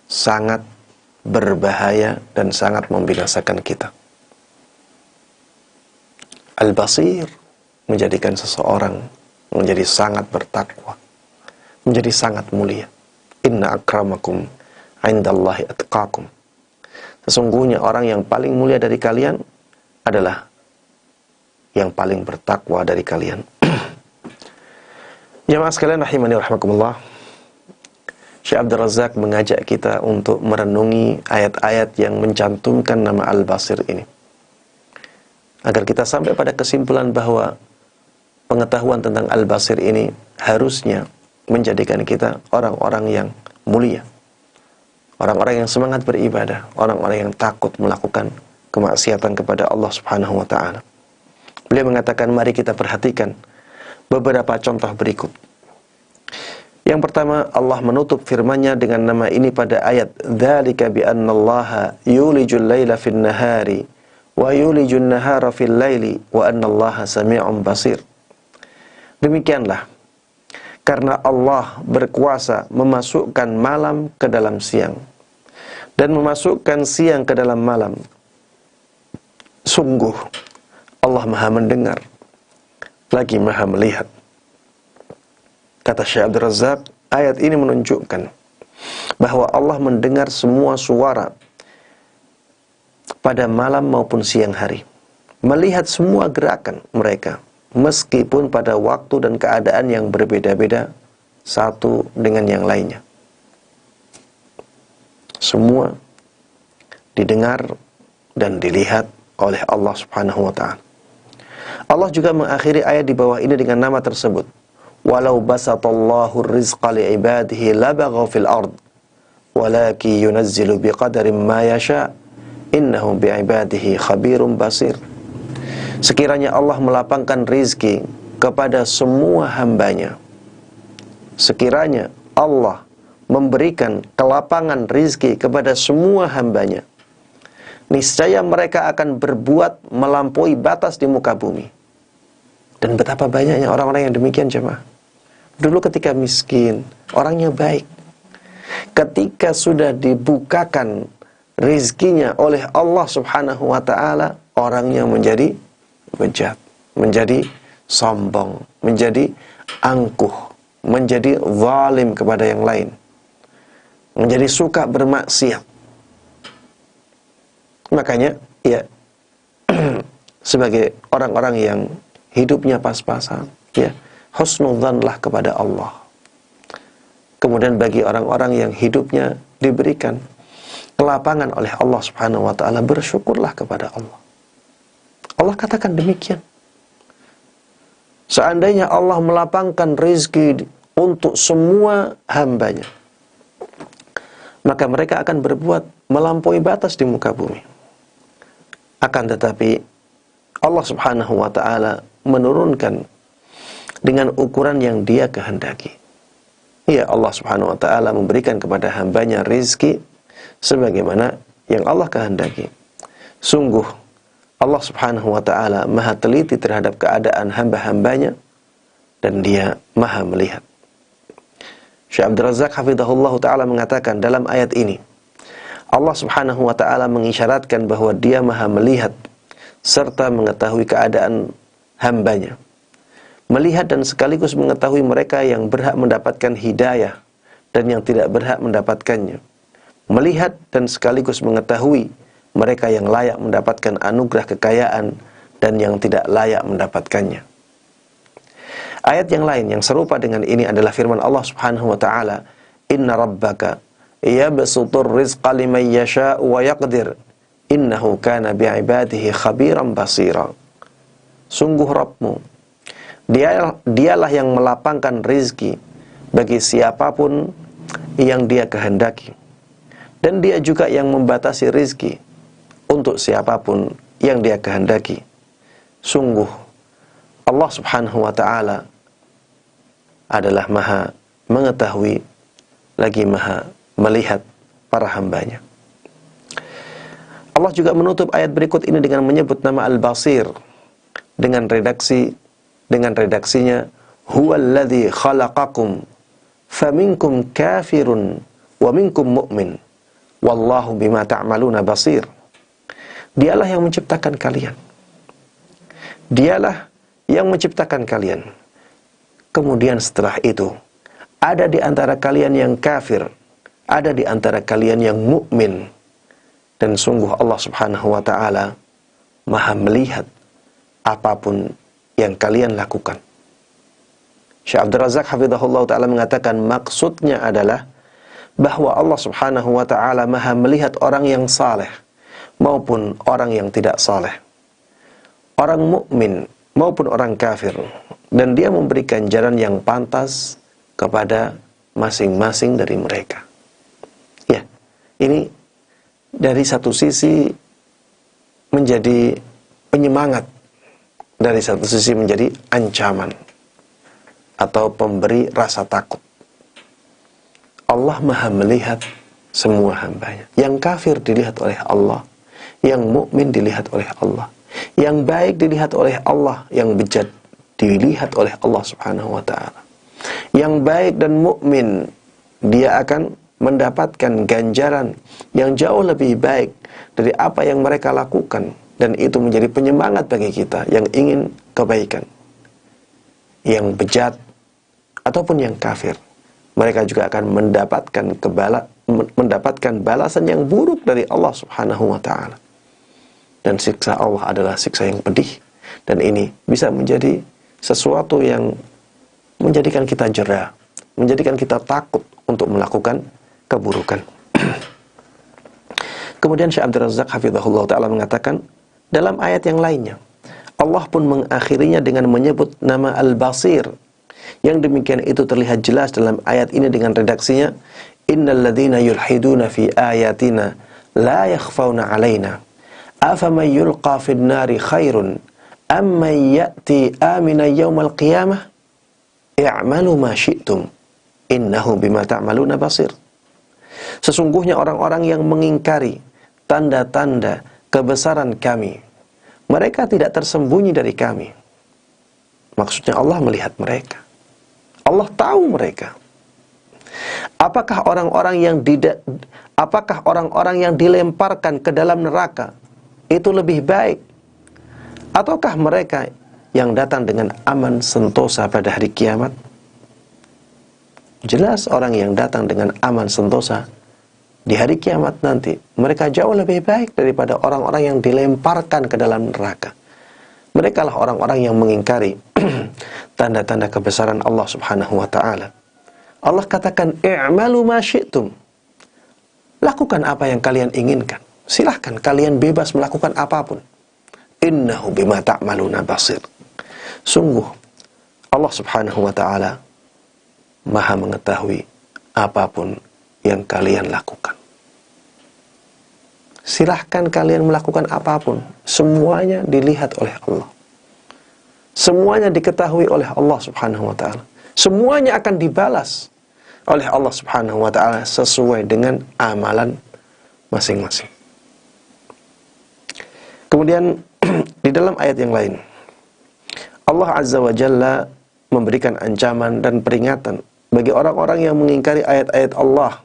sangat berbahaya dan sangat membinasakan kita. Al-Basir menjadikan seseorang menjadi sangat bertakwa, menjadi sangat mulia. Inna akramakum indallahi atqakum. Sesungguhnya orang yang paling mulia dari kalian adalah yang paling bertakwa dari kalian. Jamaah sekalian rahimani rahimakumullah, Syekh Abdul Razak mengajak kita untuk merenungi ayat-ayat yang mencantumkan nama Al-Basir ini, agar kita sampai pada kesimpulan bahwa pengetahuan tentang Al-Basir ini harusnya menjadikan kita orang-orang yang mulia, orang-orang yang semangat beribadah, orang-orang yang takut melakukan kemaksiatan kepada Allah Subhanahu wa taala. Beliau mengatakan, mari kita perhatikan beberapa contoh berikut. Yang pertama, Allah menutup firman-Nya dengan nama ini pada ayat dzalika bi annallaha yulijul laila fin nahari wa yulijun nahara fil laili wa annallaha samii'un basir. Demikianlah, karena Allah berkuasa memasukkan malam ke dalam siang dan memasukkan siang ke dalam malam. Sungguh Allah Maha mendengar lagi Maha melihat. Kata Syekh Abdul Razak, ayat ini menunjukkan bahwa Allah mendengar semua suara pada malam maupun siang hari, melihat semua gerakan mereka, meskipun pada waktu dan keadaan yang berbeda-beda satu dengan yang lainnya. Semua didengar dan dilihat oleh Allah Subhanahu wa ta'ala. Allah juga mengakhiri ayat di bawah ini dengan nama tersebut. Walau basatallahu rizqa li'ibadihi labaghaw fil ard walaki yunazzilu biqadarin ma yasha innahu bi'ibadihi khabirum basir. Sekiranya Allah melapangkan rizki kepada semua hambanya, sekiranya Allah memberikan kelapangan rizki kepada semua hambanya, niscaya mereka akan berbuat melampaui batas di muka bumi. Dan betapa banyaknya orang-orang yang demikian, jemaah. Dulu ketika miskin, orangnya baik. Ketika sudah dibukakan rizkinya oleh Allah Subhanahu wa ta'ala, orangnya menjadi bejat, menjadi sombong, menjadi angkuh, menjadi zalim kepada yang lain, menjadi suka bermaksiat. Makanya, ya, sebagai orang-orang yang hidupnya pas-pasan, ya, husnudzanlah kepada Allah. Kemudian bagi orang-orang yang hidupnya diberikan kelapangan oleh Allah Subhanahu wa ta'ala, bersyukurlah kepada Allah. Allah katakan demikian. Seandainya Allah melapangkan rezeki untuk semua hambanya, maka mereka akan berbuat melampaui batas di muka bumi. Akan tetapi Allah Subhanahu wa ta'ala menurunkan dengan ukuran yang Dia kehendaki. Ya, Allah Subhanahu wa ta'ala memberikan kepada hambanya rizki sebagaimana yang Allah kehendaki. Sungguh Allah Subhanahu wa ta'ala maha teliti terhadap keadaan hamba-hambanya dan Dia maha melihat. Syekh Abdul Razak hafizahullah ta'ala mengatakan dalam ayat ini, Allah Subhanahu wa ta'ala mengisyaratkan bahwa Dia maha melihat serta mengetahui keadaan hambanya, melihat dan sekaligus mengetahui mereka yang berhak mendapatkan hidayah dan yang tidak berhak mendapatkannya, melihat dan sekaligus mengetahui mereka yang layak mendapatkan anugerah kekayaan dan yang tidak layak mendapatkannya. Ayat yang lain yang serupa dengan ini adalah firman Allah Subhanahu wa ta'ala, Inna rabbaka yabsutur rizqa liman yasha'u wa yaqdir innahu kana bi'ibadihi khabiran basira. Sungguh Rabbmu, dialah yang melapangkan rizki bagi siapapun yang Dia kehendaki, dan Dia juga yang membatasi rizki untuk siapapun yang Dia kehendaki. Sungguh Allah Subhanahu wa ta'ala adalah maha mengetahui lagi maha melihat para hambanya. Allah juga menutup ayat berikut ini dengan menyebut nama Al-Basir dengan redaksinya huwallazi khalaqakum faminkum kafirun wa minkum mu'min wallahu bima ta'maluna basir. Dialah yang menciptakan kalian. Dialah yang menciptakan kalian. Kemudian setelah itu ada di antara kalian yang kafir, ada di antara kalian yang mukmin. Dan sungguh Allah Subhanahu wa ta'ala maha melihat apapun yang kalian lakukan. Syekh Abdul Razak hafizahullah ta'ala mengatakan maksudnya adalah bahwa Allah subhanahu wa ta'ala maha melihat orang yang saleh maupun orang yang tidak saleh, orang mukmin maupun orang kafir, dan dia memberikan jalan yang pantas kepada masing-masing dari mereka. Ya, ini dari satu sisi menjadi penyemangat, dari satu sisi menjadi ancaman atau pemberi rasa takut. Allah maha melihat semua hambanya. Yang kafir dilihat oleh Allah, yang mukmin dilihat oleh Allah, yang baik dilihat oleh Allah, yang bejat dilihat oleh Allah subhanahu wa ta'ala. Yang baik dan mukmin, dia akan mendapatkan ganjaran yang jauh lebih baik dari apa yang mereka lakukan, dan itu menjadi penyemangat bagi kita yang ingin kebaikan. Yang bejat ataupun yang kafir, mereka juga akan mendapatkan balasan yang buruk dari Allah subhanahu wa ta'ala. Dan siksa Allah adalah siksa yang pedih, dan ini bisa menjadi sesuatu yang menjadikan kita jera, menjadikan kita takut untuk melakukan keburukan. Kemudian Syekh Abdul Razak hafizahullah ta'ala mengatakan dalam ayat yang lainnya, Allah pun mengakhirinya dengan menyebut nama Al-Basir. Yang demikian itu terlihat jelas dalam ayat ini dengan redaksinya, innal ladzina yulhiduna fi ayatina la yakhfauna 'alaina afaman yulqa fid nari khairun amman ya'ti amina yaumal qiyamah i'malu ma syi'tum innahu bima ta'maluna basir. Sesungguhnya orang-orang yang mengingkari tanda-tanda kebesaran kami, mereka tidak tersembunyi dari kami. Maksudnya Allah melihat mereka, Allah tahu mereka. Apakah orang-orang yang dilemparkan ke dalam neraka itu lebih baik, ataukah mereka yang datang dengan aman sentosa pada hari kiamat? Jelas orang yang datang dengan aman sentosa di hari kiamat nanti, mereka jauh lebih baik daripada orang-orang yang dilemparkan ke dalam neraka. Mereka lah orang-orang yang mengingkari tanda-tanda kebesaran Allah subhanahu wa ta'ala. Allah katakan, i'malu ma syi'tum. Lakukan apa yang kalian inginkan. Silahkan, kalian bebas melakukan apapun. Innahu bima ta'maluna basir. Sungguh, Allah subhanahu wa ta'ala maha mengetahui apapun yang kalian lakukan. Silahkan kalian melakukan apapun, semuanya dilihat oleh Allah. Semuanya diketahui oleh Allah subhanahu wa ta'ala. Semuanya akan dibalas oleh Allah subhanahu wa ta'ala sesuai dengan amalan masing-masing. Kemudian di dalam ayat yang lain, Allah azza wa jalla memberikan ancaman dan peringatan bagi orang-orang yang mengingkari ayat-ayat Allah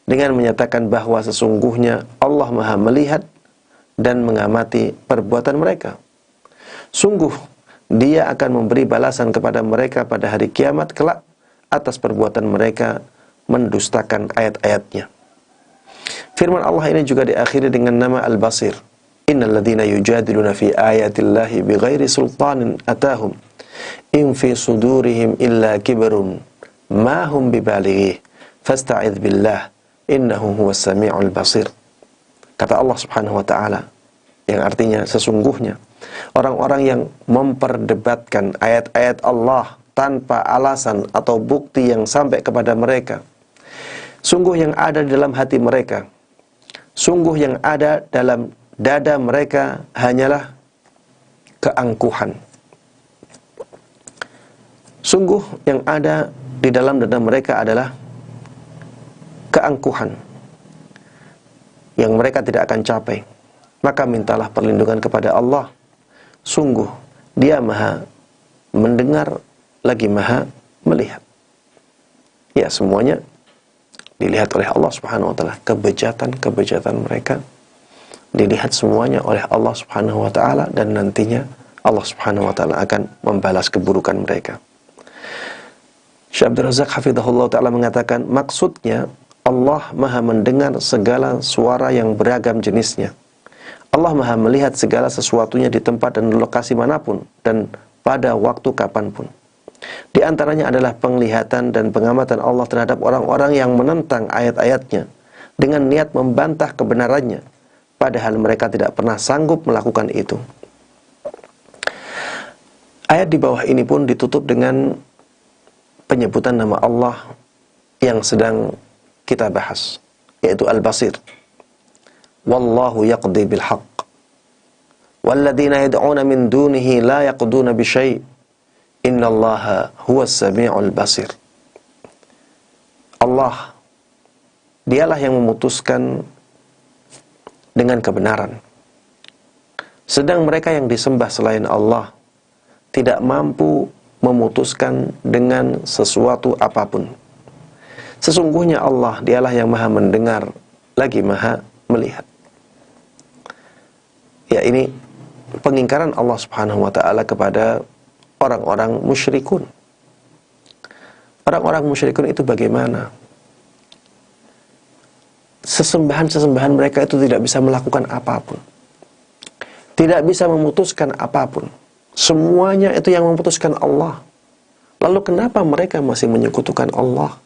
dengan menyatakan bahwa sesungguhnya Allah maha melihat dan mengamati perbuatan mereka. Sungguh, Dia akan memberi balasan kepada mereka pada hari kiamat kelak atas perbuatan mereka mendustakan ayat-ayatnya. Firman Allah ini juga diakhiri dengan nama Al-Basir. Innal ladzina yujadiluna fi ayatillahi bighairi sultanin atahum in fi sudurihim illa kibrun ma hum bibalighi fasta'idz billah innahu huwas sami'ul basir. Kata Allah subhanahu wa ta'ala, yang artinya sesungguhnya orang-orang yang memperdebatkan ayat-ayat Allah tanpa alasan atau bukti yang sampai kepada mereka, sungguh yang ada di dalam hati mereka, sungguh yang ada dalam dada mereka hanyalah keangkuhan. Sungguh yang ada di dalam dada mereka adalah keangkuhan yang mereka tidak akan capai. Maka mintalah perlindungan kepada Allah. Sungguh Dia maha mendengar lagi maha melihat. Ya, semuanya dilihat oleh Allah subhanahu wa ta'ala. Kebejatan mereka dilihat semuanya oleh Allah subhanahu wa ta'ala, dan nantinya Allah subhanahu wa ta'ala akan membalas keburukan mereka. Syekh Abdul Razak hafizahullah ta'ala mengatakan, maksudnya Allah maha mendengar segala suara yang beragam jenisnya. Allah maha melihat segala sesuatunya di tempat dan lokasi manapun dan pada waktu kapanpun. Di antaranya adalah penglihatan dan pengamatan Allah terhadap orang-orang yang menentang ayat-ayatnya dengan niat membantah kebenarannya, padahal mereka tidak pernah sanggup melakukan itu. Ayat di bawah ini pun ditutup dengan penyebutan nama Allah yang sedang kita bahas, yaitu Al-Basir. Wallahu yaqdi bil haqq walladzina yad'una min dunihi la yaqduna bi syai'. Innallaha huwas sami'ul basir. Allah, dialah yang memutuskan dengan kebenaran. Sedang mereka yang disembah selain Allah tidak mampu memutuskan dengan sesuatu apapun. Sesungguhnya Allah, dialah yang maha mendengar lagi maha melihat. Ya, ini pengingkaran Allah Subhanahu wa ta'ala kepada orang-orang musyrikun. Orang-orang musyrikun itu bagaimana? Sesembahan-sesembahan mereka itu tidak bisa melakukan apapun, tidak bisa memutuskan apapun. Semuanya itu yang memutuskan Allah. Lalu kenapa mereka masih menyekutukan Allah?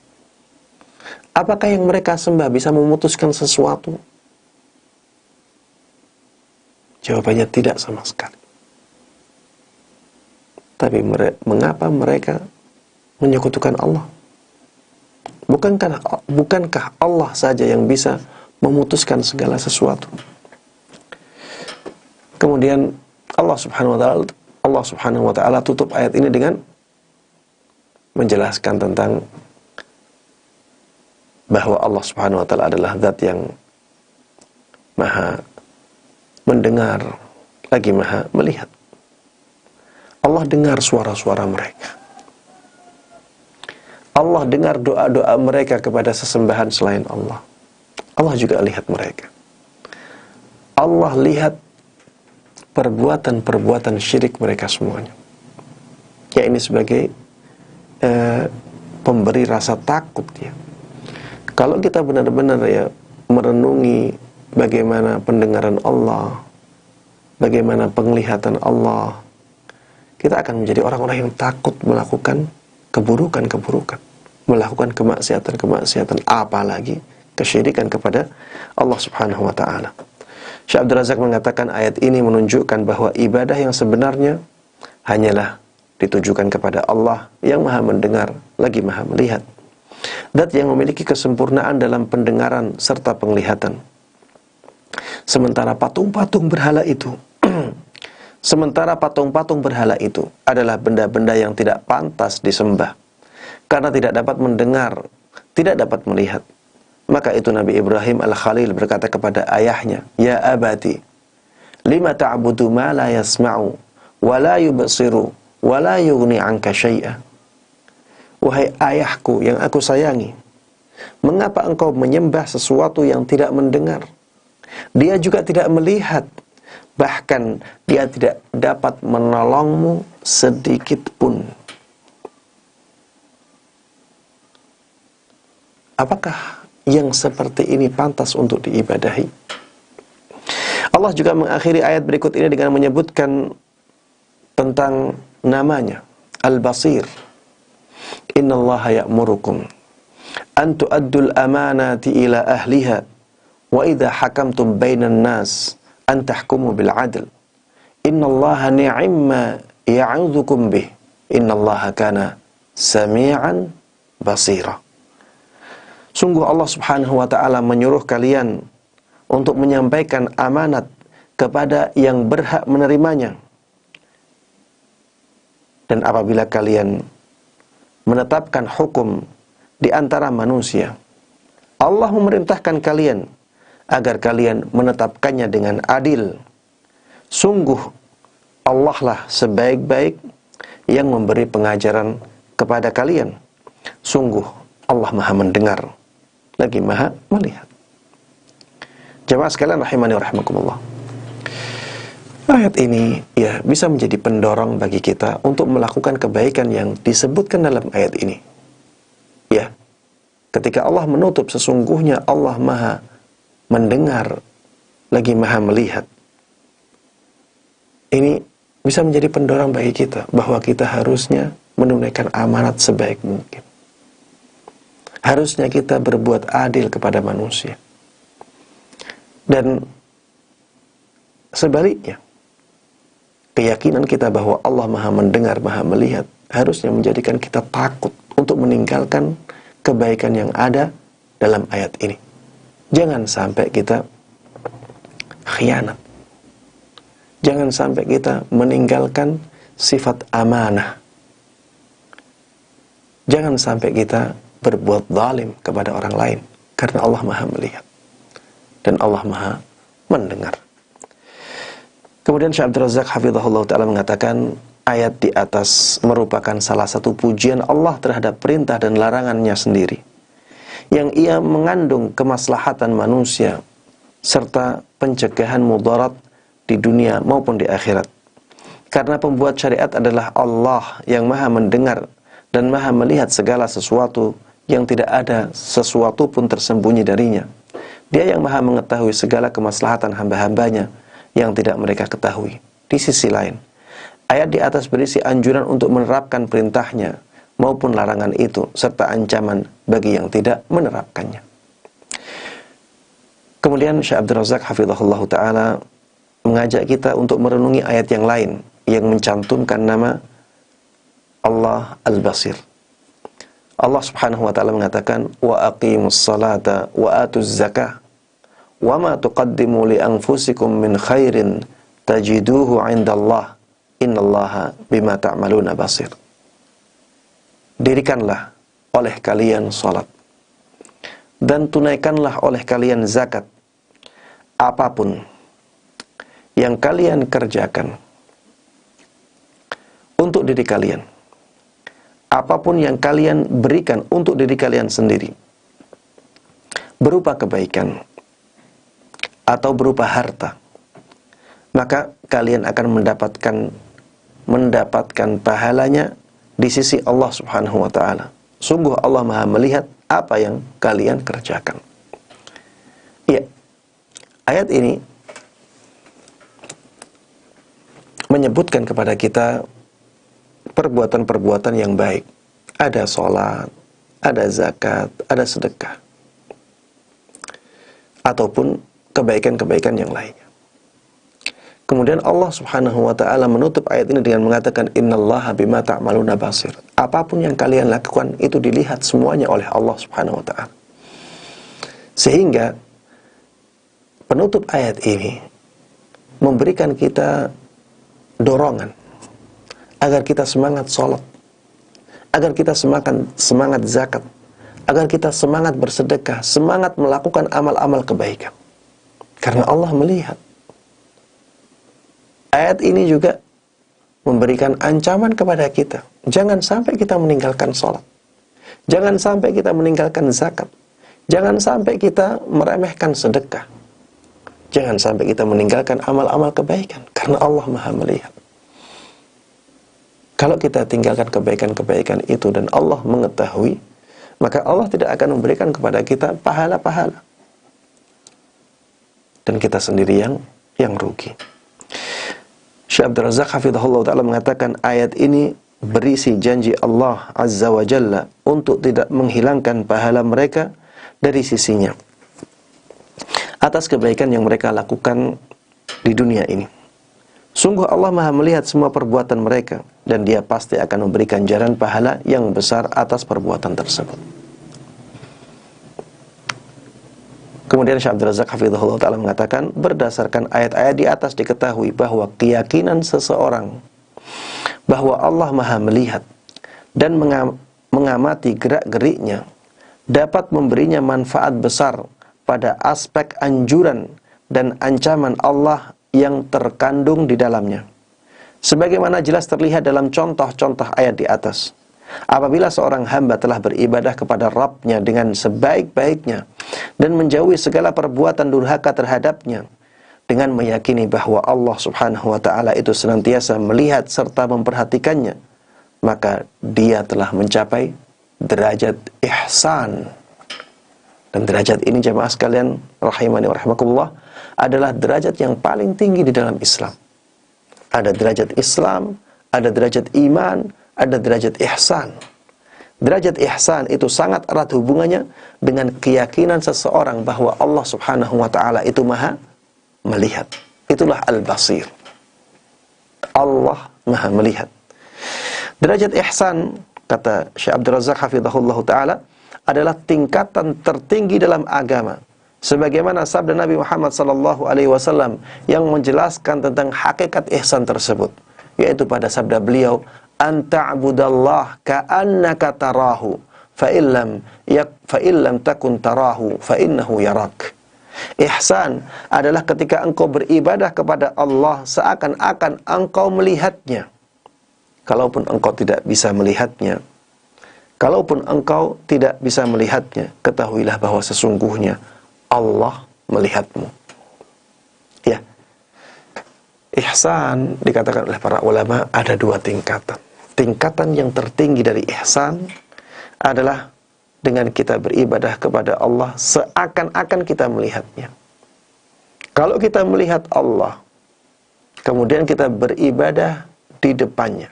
Apakah yang mereka sembah bisa memutuskan sesuatu? Jawabannya tidak sama sekali. Tapi mengapa mereka menyekutukan Allah? Bukankah Allah saja yang bisa memutuskan segala sesuatu? Kemudian Allah Subhanahu wa ta'ala tutup ayat ini dengan menjelaskan tentang bahwa Allah Subhanahu wa ta'ala adalah zat yang maha mendengar lagi maha melihat. Allah dengar suara-suara mereka. Allah dengar doa-doa mereka kepada sesembahan selain Allah. Allah juga lihat mereka. Allah lihat perbuatan-perbuatan syirik mereka semuanya. Ya, ini sebagai pemberi rasa takut ya. Kalau kita benar-benar ya merenungi bagaimana pendengaran Allah, bagaimana penglihatan Allah, kita akan menjadi orang-orang yang takut melakukan keburukan-keburukan, melakukan kemaksiatan-kemaksiatan, apalagi kesyirikan kepada Allah Subhanahu wa ta'ala. Syekh Abdul Razak mengatakan ayat ini menunjukkan bahwa ibadah yang sebenarnya hanyalah ditujukan kepada Allah yang maha mendengar lagi maha melihat, zat yang memiliki kesempurnaan dalam pendengaran serta penglihatan. Sementara patung-patung berhala itu adalah benda-benda yang tidak pantas disembah karena tidak dapat mendengar, tidak dapat melihat. Maka itu Nabi Ibrahim Al-Khalil berkata kepada ayahnya, "Ya abati, lima ta'budu ma la yasma'u wa la yubsiru wa la yughni 'anka syai'a." Wahai ayahku yang aku sayangi, mengapa engkau menyembah sesuatu yang tidak mendengar? Dia juga tidak melihat, bahkan dia tidak dapat menolongmu sedikit pun. Apakah yang seperti ini pantas untuk diibadahi? Allah juga mengakhiri ayat berikut ini dengan menyebutkan tentang namanya, Al-Basir. Innallaha ya'murukum an tu'addul amanati ila ahliha wa idha hakamtum bainan nas an tahkumu bil adl. Innallaha ni'imma ya'udzukum bih. Innallaha kana sami'an basira. Sungguh Allah Subhanahu wa ta'ala menyuruh kalian untuk menyampaikan amanat kepada yang berhak menerimanya. Dan apabila kalian menetapkan hukum di antara manusia, Allah memerintahkan kalian agar kalian menetapkannya dengan adil. Sungguh Allah lah sebaik-baik yang memberi pengajaran kepada kalian. Sungguh Allah maha mendengar lagi maha melihat. Jemaah sekalian rahimani wa rahimakumullah, ayat ini ya bisa menjadi pendorong bagi kita untuk melakukan kebaikan yang disebutkan dalam ayat ini. Ya, ketika Allah menutup sesungguhnya Allah maha mendengar lagi maha melihat, ini bisa menjadi pendorong bagi kita bahwa kita harusnya menunaikan amanat sebaik mungkin. Harusnya kita berbuat adil kepada manusia. Dan sebaliknya, keyakinan kita bahwa Allah Maha mendengar, Maha melihat, harusnya menjadikan kita takut untuk meninggalkan kebaikan yang ada dalam ayat ini. Jangan sampai kita khianat. Jangan sampai kita meninggalkan sifat amanah. Jangan sampai kita berbuat zalim kepada orang lain, karena Allah Maha melihat dan Allah Maha mendengar. Kemudian Syekh Abdul Razak hafizahullah ta'ala mengatakan, ayat di atas merupakan salah satu pujian Allah terhadap perintah dan larangannya sendiri, yang ia mengandung kemaslahatan manusia serta pencegahan mudarat di dunia maupun di akhirat. Karena pembuat syariat adalah Allah yang Maha mendengar dan Maha melihat segala sesuatu, yang tidak ada sesuatu pun tersembunyi darinya. Dia yang Maha mengetahui segala kemaslahatan hamba-hambanya yang tidak mereka ketahui. Di sisi lain, ayat di atas berisi anjuran untuk menerapkan perintahnya maupun larangan itu, serta ancaman bagi yang tidak menerapkannya. Kemudian Syekh Abdul Razak hafizahullah ta'ala mengajak kita untuk merenungi ayat yang lain yang mencantumkan nama Allah Al-Basir. Allah Subhanahu wa ta'ala mengatakan, wa aqimus salata wa atuz zakah wa ma tuqaddimu li anfusikum min khairin tajiduhu 'indallah innallaha bima ta'maluna basir. Dirikanlah oleh kalian salat dan tunaikanlah oleh kalian zakat, apapun yang kalian kerjakan untuk diri kalian, apapun yang kalian berikan untuk diri kalian sendiri, berupa kebaikan atau berupa harta, maka kalian akan mendapatkan pahalanya di sisi Allah Subhanahu wa ta'ala. Sungguh Allah Maha melihat apa yang kalian kerjakan. Iya, ayat ini menyebutkan kepada kita perbuatan-perbuatan yang baik. Ada sholat, ada zakat, ada sedekah, ataupun kebaikan-kebaikan yang lainnya. Kemudian Allah Subhanahu wa ta'ala menutup ayat ini dengan mengatakan, innallaha bima ta'maluna basir. Apapun yang kalian lakukan itu dilihat semuanya oleh Allah Subhanahu wa ta'ala. Sehingga penutup ayat ini memberikan kita dorongan agar kita semangat sholat, agar kita semangat zakat, agar kita semangat bersedekah, semangat melakukan amal-amal kebaikan. Karena Allah melihat. Ayat ini juga memberikan ancaman kepada kita. Jangan sampai kita meninggalkan sholat. Jangan sampai kita meninggalkan zakat. Jangan sampai kita meremehkan sedekah. Jangan sampai kita meninggalkan amal-amal kebaikan. Karena Allah Maha melihat. Kalau kita tinggalkan kebaikan-kebaikan itu dan Allah mengetahui, maka Allah tidak akan memberikan kepada kita pahala-pahala. Dan kita sendiri yang rugi. Syekh Abdul Razak hafizahullah ta'ala mengatakan, ayat ini berisi janji Allah Azza wa Jalla untuk tidak menghilangkan pahala mereka dari sisinya atas kebaikan yang mereka lakukan di dunia ini. Sungguh Allah Maha melihat semua perbuatan mereka, dan Dia pasti akan memberikan jaran pahala yang besar atas perbuatan tersebut. Kemudian Syekh Abdul Razak hafizahullah ta'ala mengatakan, berdasarkan ayat-ayat di atas diketahui bahwa keyakinan seseorang bahwa Allah Maha melihat dan mengamati gerak-geriknya dapat memberinya manfaat besar pada aspek anjuran dan ancaman Allah yang terkandung di dalamnya. Sebagaimana jelas terlihat dalam contoh-contoh ayat di atas. Apabila seorang hamba telah beribadah kepada Rabb-Nya dengan sebaik-baiknya dan menjauhi segala perbuatan durhaka terhadapnya, dengan meyakini bahwa Allah Subhanahu wa ta'ala itu senantiasa melihat serta memperhatikannya, maka dia telah mencapai derajat ihsan. Dan derajat ini, jemaah sekalian rahimani wa rahimakumullah, adalah derajat yang paling tinggi di dalam Islam. Ada derajat Islam, ada derajat iman, ada derajat ihsan. Derajat ihsan itu sangat erat hubungannya dengan keyakinan seseorang bahwa Allah Subhanahu wa taala itu Maha melihat. Itulah al-basir. Allah Maha melihat. Derajat ihsan, kata Syekh Abdul Razak hafizahullah taala, adalah tingkatan tertinggi dalam agama. Sebagaimana sabda Nabi Muhammad sallallahu alaihi wasallam yang menjelaskan tentang hakikat ihsan tersebut, yaitu pada sabda beliau, anta'budallah ka'annaka tarahu fa illam takun tarahu fa innahu yarak. Ihsan adalah ketika engkau beribadah kepada Allah seakan-akan engkau melihatnya. Kalaupun engkau tidak bisa melihatnya, ketahuilah bahwa sesungguhnya Allah melihatmu. Ya. Ihsan dikatakan oleh para ulama ada dua tingkatan. Tingkatan yang tertinggi dari ihsan adalah dengan kita beribadah kepada Allah seakan-akan kita melihatnya. Kalau kita melihat Allah, kemudian kita beribadah di depannya,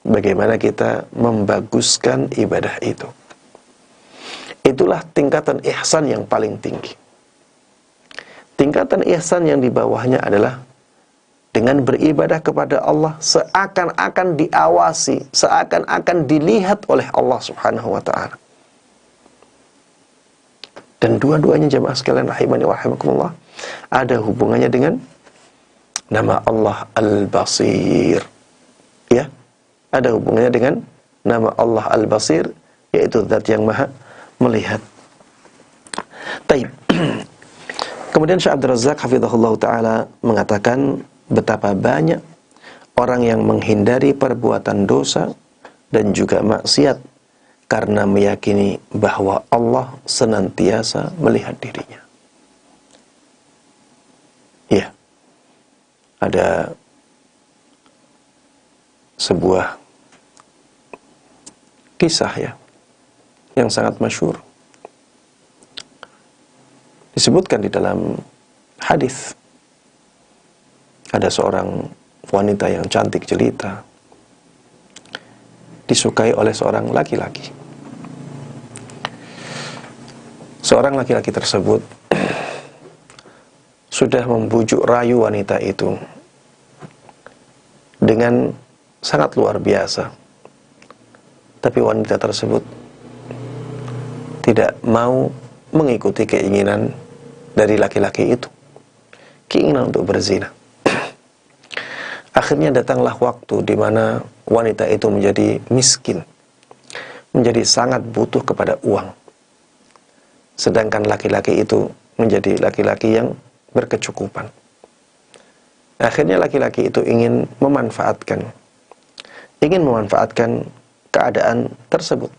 bagaimana kita membaguskan ibadah itu? Itulah tingkatan ihsan yang paling tinggi. Tingkatan ihsan yang di bawahnya adalah dengan beribadah kepada Allah seakan-akan diawasi, seakan-akan dilihat oleh Allah Subhanahu wa ta'ala. Dan dua-duanya jemaah sekalian rahimani wa rahimakumullah, ada hubungannya dengan nama Allah Al-Basir. Ya, ada hubungannya dengan nama Allah Al-Basir, yaitu zat yang maha melihat. Taib. Kemudian Syekh Abdul Razak hafizahullah ta'ala mengatakan betapa banyak orang yang menghindari perbuatan dosa dan juga maksiat karena meyakini bahwa Allah senantiasa melihat dirinya. Ya, ada sebuah kisah ya yang sangat masyhur, disebutkan di dalam hadis. Ada seorang wanita yang cantik jelita, disukai oleh seorang laki-laki. Seorang laki-laki tersebut sudah membujuk rayu wanita itu dengan sangat luar biasa, tapi wanita tersebut tidak mau mengikuti keinginan dari laki-laki itu, keinginan untuk berzina. Akhirnya datanglah waktu di mana wanita itu menjadi miskin, menjadi sangat butuh kepada uang. Sedangkan laki-laki itu menjadi laki-laki yang berkecukupan. Akhirnya laki-laki itu ingin memanfaatkan keadaan tersebut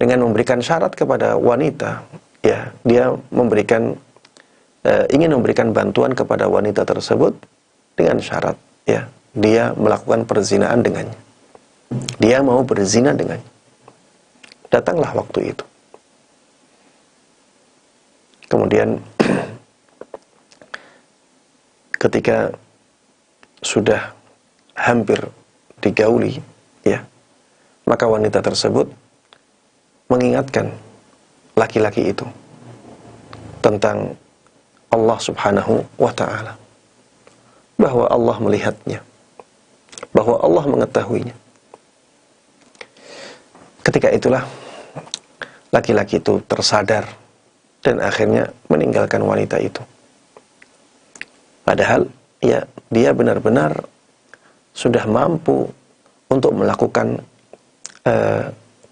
dengan memberikan syarat kepada wanita. Ya, dia ingin memberikan bantuan kepada wanita tersebut dengan syarat, ya, dia melakukan perzinaan dengannya. Dia mau berzina dengannya. Datanglah waktu itu. Kemudian ketika sudah hampir digauli, ya, maka wanita tersebut mengingatkan laki-laki itu tentang Allah Subhanahu wa ta'ala, bahwa Allah melihatnya, bahwa Allah mengetahuinya. Ketika itulah laki-laki itu tersadar dan akhirnya meninggalkan wanita itu. Padahal ya, dia benar-benar sudah mampu untuk melakukan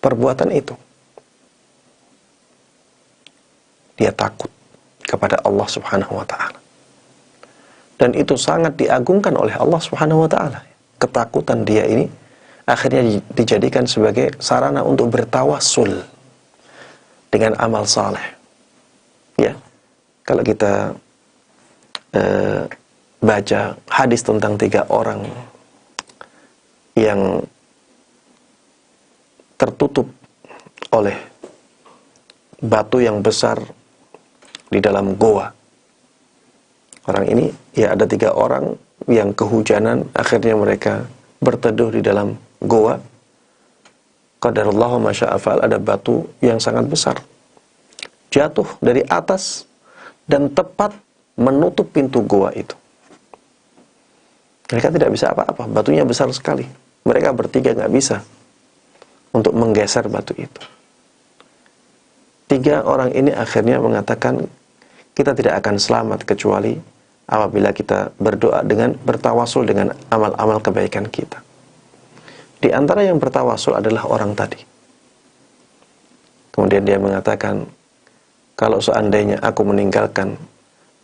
perbuatan itu. Dia takut kepada Allah Subhanahu wa ta'ala. Dan itu sangat diagungkan oleh Allah Subhanahu wa ta'ala. Ketakutan dia ini akhirnya dijadikan sebagai sarana untuk bertawassul dengan amal saleh. Ya, kalau kita baca hadis tentang 3 orang yang tertutup oleh batu yang besar di dalam goa. Orang ini, ya, ada 3 orang yang kehujanan, akhirnya mereka berteduh di dalam goa. Qadarullah wa masya'afal, ada batu yang sangat besar jatuh dari atas dan tepat menutup pintu goa itu. Mereka tidak bisa apa-apa, batunya besar sekali. Mereka bertiga nggak bisa untuk menggeser batu itu. 3 orang ini akhirnya mengatakan, kita tidak akan selamat kecuali apabila kita berdoa dengan bertawasul dengan amal-amal kebaikan kita. Di antara yang bertawasul adalah orang tadi. Kemudian dia mengatakan, kalau seandainya aku meninggalkan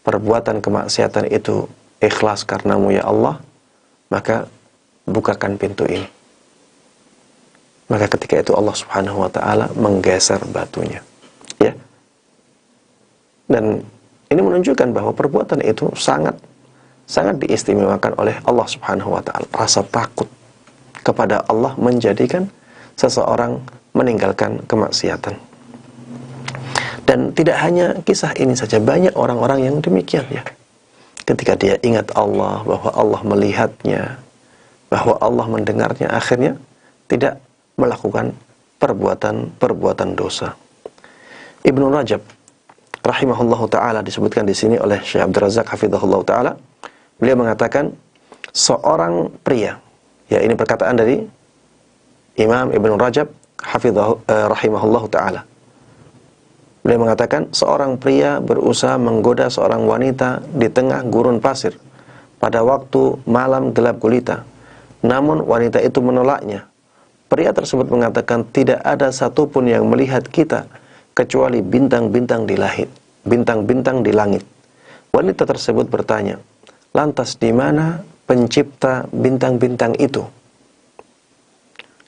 perbuatan kemaksiatan itu ikhlas karenamu ya Allah, maka bukakan pintu ini. Maka ketika itu Allah Subhanahu wa ta'ala menggeser batunya. Ya. Dan ini menunjukkan bahwa perbuatan itu sangat diistimewakan oleh Allah Subhanahu wa ta'ala. Rasa takut kepada Allah menjadikan seseorang meninggalkan kemaksiatan. Dan tidak hanya kisah ini saja, banyak orang-orang yang demikian ya. Ketika dia ingat Allah, bahwa Allah melihatnya, bahwa Allah mendengarnya, akhirnya tidak melakukan perbuatan dosa. Ibnu Rajab rahimahullahu taala disebutkan di sini oleh Syekh Abdul Razak hafizahullahu taala, beliau mengatakan seorang pria, ya ini perkataan dari Imam Ibnu Rajab rahimahullahu taala. Beliau mengatakan, seorang pria berusaha menggoda seorang wanita di tengah gurun pasir pada waktu malam gelap gulita. Namun wanita itu menolaknya. Pria tersebut mengatakan, tidak ada satupun yang melihat kita kecuali bintang-bintang di langit. Wanita tersebut bertanya, lantas di mana pencipta bintang-bintang itu?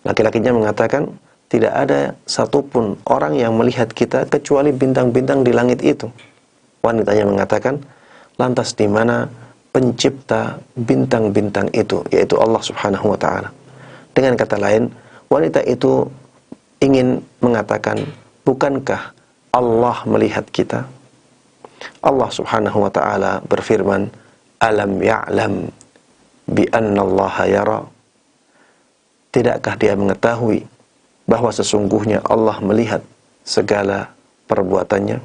Laki-lakinya mengatakan, tidak ada satupun orang yang melihat kita kecuali bintang-bintang di langit itu. Wanitanya mengatakan, lantas di mana pencipta bintang-bintang itu, yaitu Allah Subhanahu wa ta'ala. Dengan kata lain, wanita itu ingin mengatakan, bukankah Allah melihat kita? Allah Subhanahu wa ta'ala berfirman, alam ya'lam bi anna Allah yara. Tidakkah dia mengetahui bahwa sesungguhnya Allah melihat segala perbuatannya?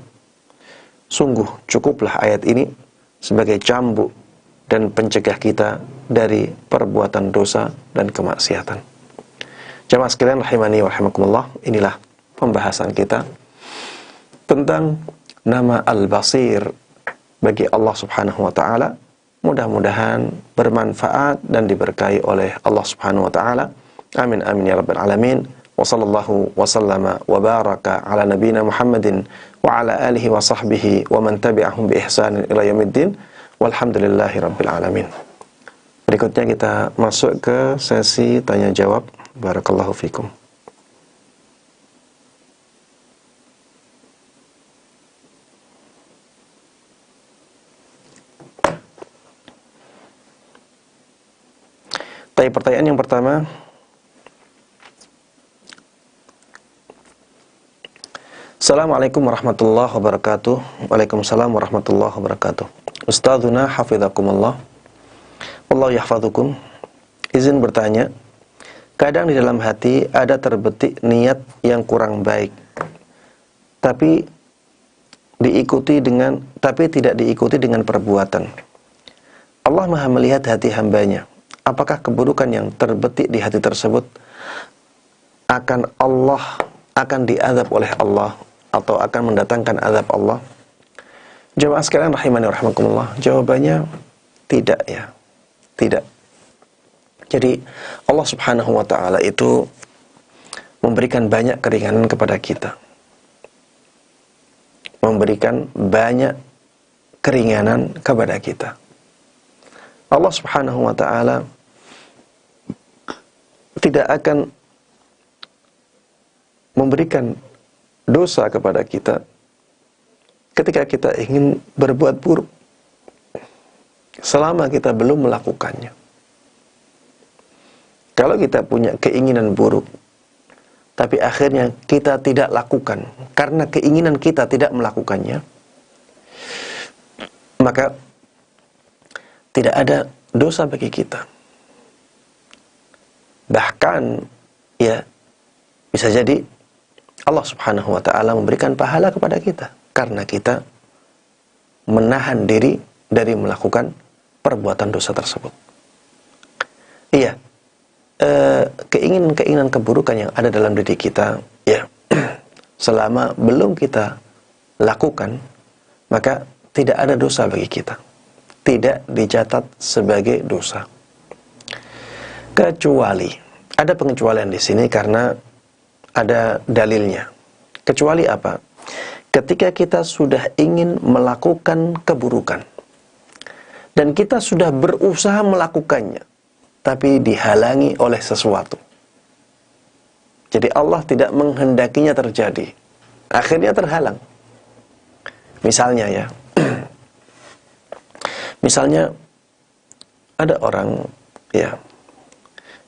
Sungguh cukuplah ayat ini sebagai cambuk dan pencegah kita dari perbuatan dosa dan kemaksiatan. Jamaah sekalian rahimani wa rahimakumullah, inilah pembahasan kita tentang nama Al-Basir bagi Allah Subhanahu wa ta'ala. Mudah-mudahan bermanfaat dan diberkahi oleh Allah Subhanahu wa ta'ala. Amin amin ya rabbal alamin. Wa sallallahu wa sallama wa baraka ala nabiyina Muhammadin wa ala alihi wa sahbihi wa man tabi'ahum bi ihsanin ila yaumiddin. Walhamdulillahi rabbil alamin. Berikutnya kita masuk ke sesi tanya jawab. Barakallahu fikum. Pertanyaan yang pertama, Assalamualaikum warahmatullahi wabarakatuh. Waalaikumsalam warahmatullahi wabarakatuh. Ustadzuna hafizakumullah, wallahu yahfazukum. Izin bertanya, kadang di dalam hati ada terbetik niat yang kurang baik, tapi tidak diikuti dengan perbuatan. Allah Maha melihat hati hambanya. Apakah keburukan yang terbetik di hati tersebut akan diazab oleh Allah atau akan mendatangkan azab Allah? Jemaah sekalian rahimani wa rahimakumullah, jawabannya tidak ya. Tidak. Jadi Allah Subhanahu wa ta'ala itu memberikan banyak keringanan kepada kita. Memberikan banyak keringanan kepada kita. Allah Subhanahu wa ta'ala tidak akan memberikan dosa kepada kita ketika kita ingin berbuat buruk, selama kita belum melakukannya. Kalau kita punya keinginan buruk, tapi akhirnya kita tidak lakukan karena keinginan kita tidak melakukannya, maka tidak ada dosa bagi kita. Bahkan ya bisa jadi Allah Subhanahu wa taala memberikan pahala kepada kita karena kita menahan diri dari melakukan perbuatan dosa tersebut. Iya, keinginan-keinginan keburukan yang ada dalam diri kita, ya, selama belum kita lakukan, maka tidak ada dosa bagi kita. Tidak dicatat sebagai dosa. Kecuali, ada pengecualian di sini karena ada dalilnya. Kecuali apa? Ketika kita sudah ingin melakukan keburukan dan kita sudah berusaha melakukannya, tapi dihalangi oleh sesuatu. Jadi Allah tidak menghendakinya terjadi. Akhirnya terhalang. Misalnya ya, misalnya ada orang ya,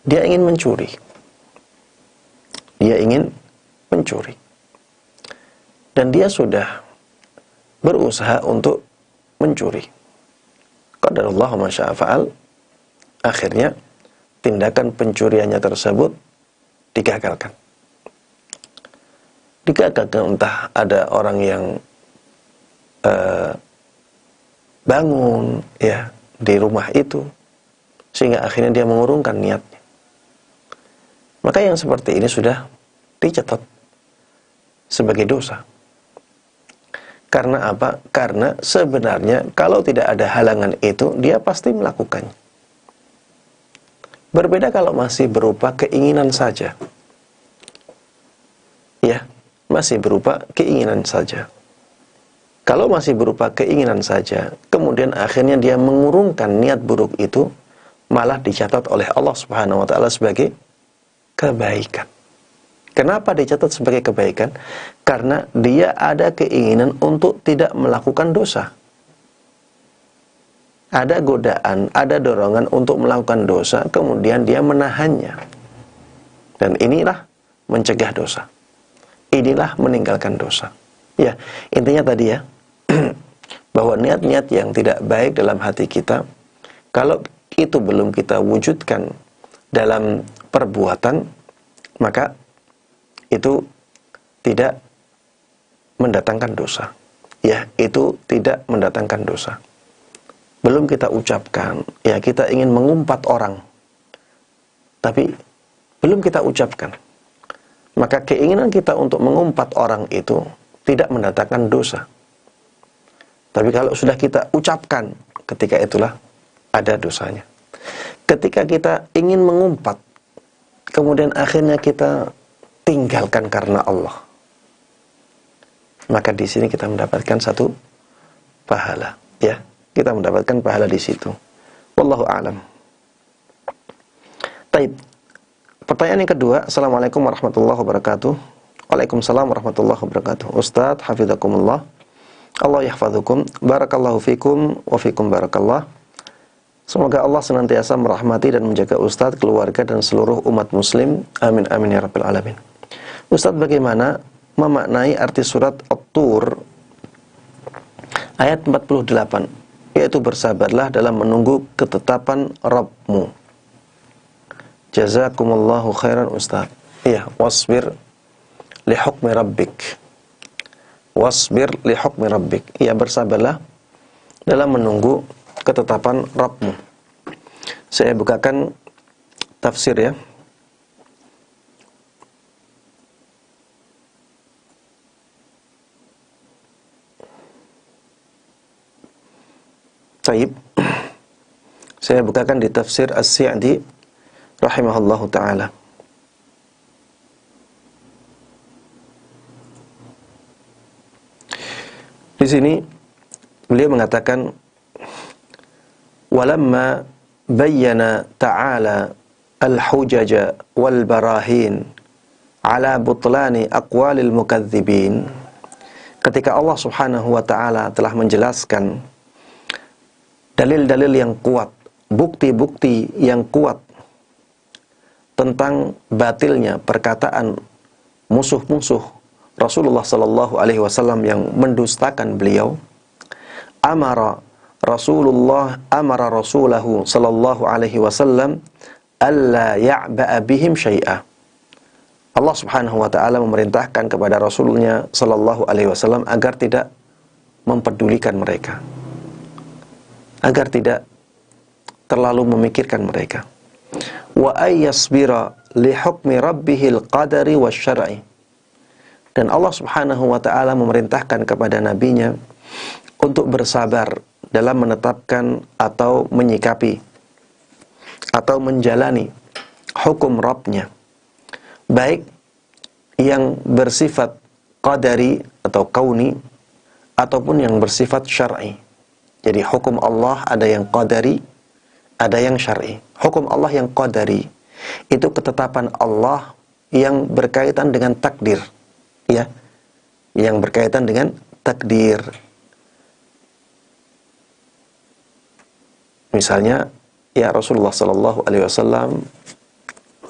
dia ingin mencuri. Dia ingin mencuri. Dan dia sudah berusaha untuk mencuri. Qadarullah ma syaa fa'al. Akhirnya tindakan pencuriannya tersebut digagalkan. Digagalkan, entah ada orang yang bangun ya di rumah itu sehingga akhirnya dia mengurungkan niatnya. Maka yang seperti ini sudah dicatat sebagai dosa. Karena apa? Karena sebenarnya kalau tidak ada halangan itu, dia pasti melakukannya. Berbeda kalau masih berupa keinginan saja. Ya, masih berupa keinginan saja. Kalau masih berupa keinginan saja, kemudian akhirnya dia mengurungkan niat buruk itu, malah dicatat oleh Allah Subhanahu wa taala sebagai kebaikan. Kenapa dicatat sebagai kebaikan? Karena dia ada keinginan untuk tidak melakukan dosa. Ada godaan, ada dorongan untuk melakukan dosa, kemudian dia menahannya. Dan inilah mencegah dosa. Inilah meninggalkan dosa. Ya, intinya tadi ya, bahwa niat-niat yang tidak baik dalam hati kita, kalau itu belum kita wujudkan dalam perbuatan, maka itu tidak mendatangkan dosa. Ya, itu tidak mendatangkan dosa. Belum kita ucapkan, ya kita ingin mengumpat orang, tapi belum kita ucapkan. Maka keinginan kita untuk mengumpat orang itu tidak mendatangkan dosa. Tapi kalau sudah kita ucapkan, ketika itulah ada dosanya. Ketika kita ingin mengumpat, kemudian akhirnya kita tinggalkan karena Allah, maka di sini kita mendapatkan satu pahala, ya. Kita mendapatkan pahala di situ. Wallahu a'lam. Taib. Pertanyaan yang kedua, Assalamualaikum warahmatullahi wabarakatuh. Waalaikumsalam warahmatullahi wabarakatuh. Ustaz, hafizakumullah. Allah yahfazukum. Barakallahu fikum wa fikum barakallah. Semoga Allah senantiasa merahmati dan menjaga Ustaz, keluarga dan seluruh umat muslim. Amin amin ya rabbil alamin. Ustaz, bagaimana memaknai arti surat At-Tur ayat 48, yaitu bersabarlah dalam menunggu ketetapan Rabbmu. Jazakumullahu khairan Ustaz. Iya, wasbir li hukmi rabbik. Wasbir li hukmi rabbik. Iya, bersabarlah dalam menunggu ketetapan Rabbmu. Saya bukakan tafsir ya. Taib. Saya bukakan di tafsir As-Sa'di rahimahullahu ta'ala. Di sini beliau mengatakan, walamma bayyana ta'ala al-hujaja wal barahin ala butlani aqwalil mukadzibin. Ketika Allah Subhanahu wa ta'ala telah menjelaskan dalil-dalil yang kuat, bukti-bukti yang kuat tentang batilnya perkataan musuh-musuh Rasulullah sallallahu alaihi wasallam yang mendustakan beliau, amara Rasulullah amara rasulahu sallallahu alaihi wasallam alla ya'ba'a bihim syai'a. Allah Subhanahu wa taala memerintahkan kepada Rasulnya sallallahu alaihi wasallam agar tidak mempedulikan mereka, agar tidak terlalu memikirkan mereka. Wa ayyasbira li hukmi rabbihil qadari wasyar'i. Dan Allah Subhanahu wa taala memerintahkan kepada nabinya untuk bersabar dalam menetapkan atau menyikapi atau menjalani hukum Rabbnya, baik yang bersifat qadari atau kauni ataupun yang bersifat syar'i. Jadi hukum Allah ada yang qadari, ada yang syar'i. Hukum Allah yang qadari itu ketetapan Allah yang berkaitan dengan takdir, ya, yang berkaitan dengan takdir. Misalnya, ya Rasulullah sallallahu alaihi wasallam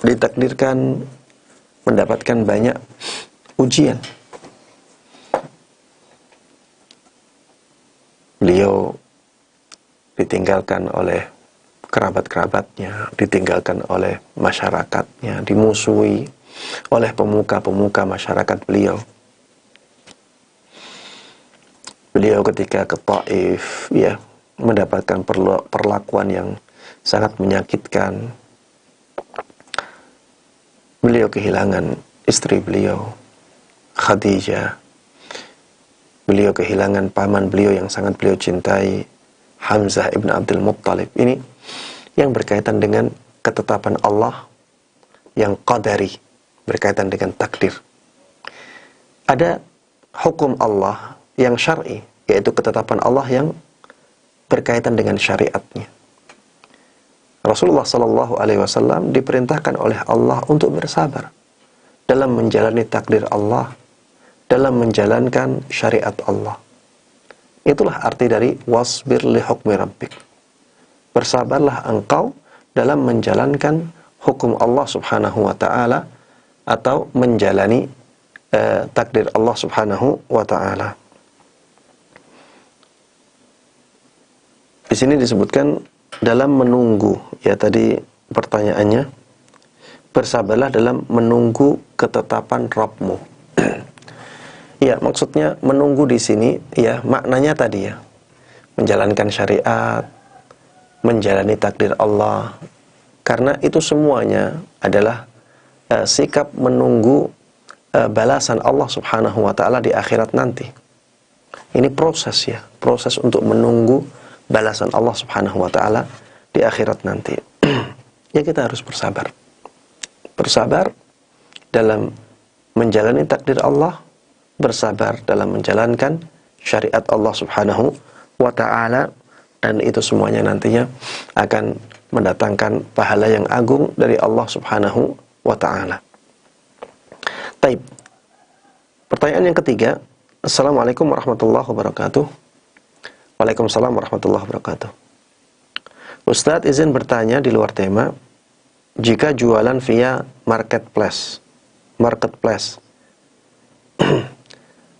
ditakdirkan mendapatkan banyak ujian. Beliau ditinggalkan oleh kerabat-kerabatnya, ditinggalkan oleh masyarakatnya, dimusuhi oleh pemuka-pemuka masyarakat beliau. Beliau ketika ke Taif, ya, mendapatkan perlakuan yang sangat menyakitkan. Beliau kehilangan istri beliau, Khadijah. Beliau kehilangan paman beliau yang sangat beliau cintai, Hamzah ibn Abdul Muttalib. Ini yang berkaitan dengan ketetapan Allah yang qadari, berkaitan dengan takdir. Ada hukum Allah yang syar'i, yaitu ketetapan Allah yang berkaitan dengan syariatnya. Rasulullah sallallahu alaihi wasallam diperintahkan oleh Allah untuk bersabar dalam menjalani takdir Allah, dalam menjalankan syariat Allah. Itulah arti dari wasbir li hukmi rabbik. Bersabarlah engkau dalam menjalankan hukum Allah Subhanahu wa taala atau menjalani takdir Allah Subhanahu wa taala. Di sini disebutkan dalam menunggu, ya tadi pertanyaannya, bersabarlah dalam menunggu ketetapan Rabbmu. Ya, maksudnya menunggu di sini, ya maknanya tadi ya, menjalankan syariat, menjalani takdir Allah, karena itu semuanya adalah sikap menunggu balasan Allah Subhanahu wa taala di akhirat nanti. Ini proses ya, proses untuk menunggu balasan Allah Subhanahu wa taala di akhirat nanti. Ya, kita harus bersabar. Bersabar dalam menjalani takdir Allah, bersabar dalam menjalankan syariat Allah Subhanahu wa taala, dan itu semuanya nantinya akan mendatangkan pahala yang agung dari Allah Subhanahu wa taala. Taib. Pertanyaan yang ketiga. Assalamualaikum warahmatullahi wabarakatuh. Waalaikumsalam warahmatullahi wabarakatuh. Ustadz, izin bertanya di luar tema. Jika jualan via marketplace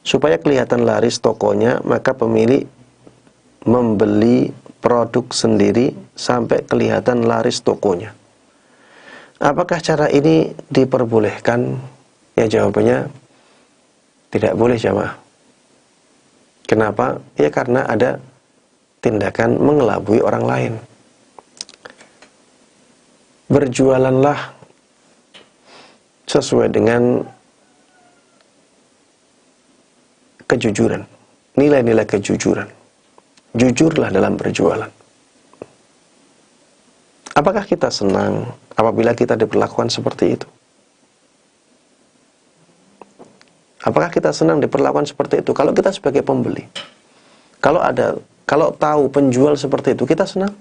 supaya kelihatan laris tokonya, maka pemilik membeli produk sendiri sampai kelihatan laris tokonya. Apakah cara ini diperbolehkan? Ya, jawabannya tidak boleh, jamaah. Kenapa? Ya karena ada tindakan mengelabui orang lain. Berjualanlah sesuai dengan kejujuran, nilai-nilai kejujuran. Jujurlah dalam berjualan. Apakah kita senang apabila kita diperlakukan seperti itu? Apakah kita senang diperlakukan seperti itu? Kalau kita sebagai pembeli, kalau tahu penjual seperti itu, kita senang?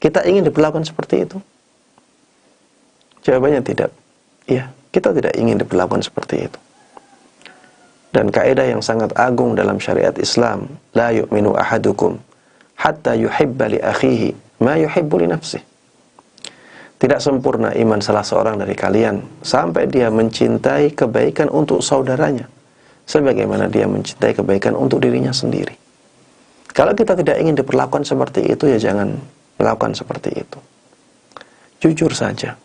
Kita ingin diperlakukan seperti itu? Jawabannya tidak. Ya, kita tidak ingin diperlakukan seperti itu. Dan kaidah yang sangat agung dalam syariat Islam, la yu'minu ahadukum hatta yuhibba li akhihi ma yuhibbu li nafsihi. Tidak sempurna iman salah seorang dari kalian sampai dia mencintai kebaikan untuk saudaranya sebagaimana dia mencintai kebaikan untuk dirinya sendiri. Kalau kita tidak ingin diperlakukan seperti itu, ya jangan melakukan seperti itu. Jujur saja.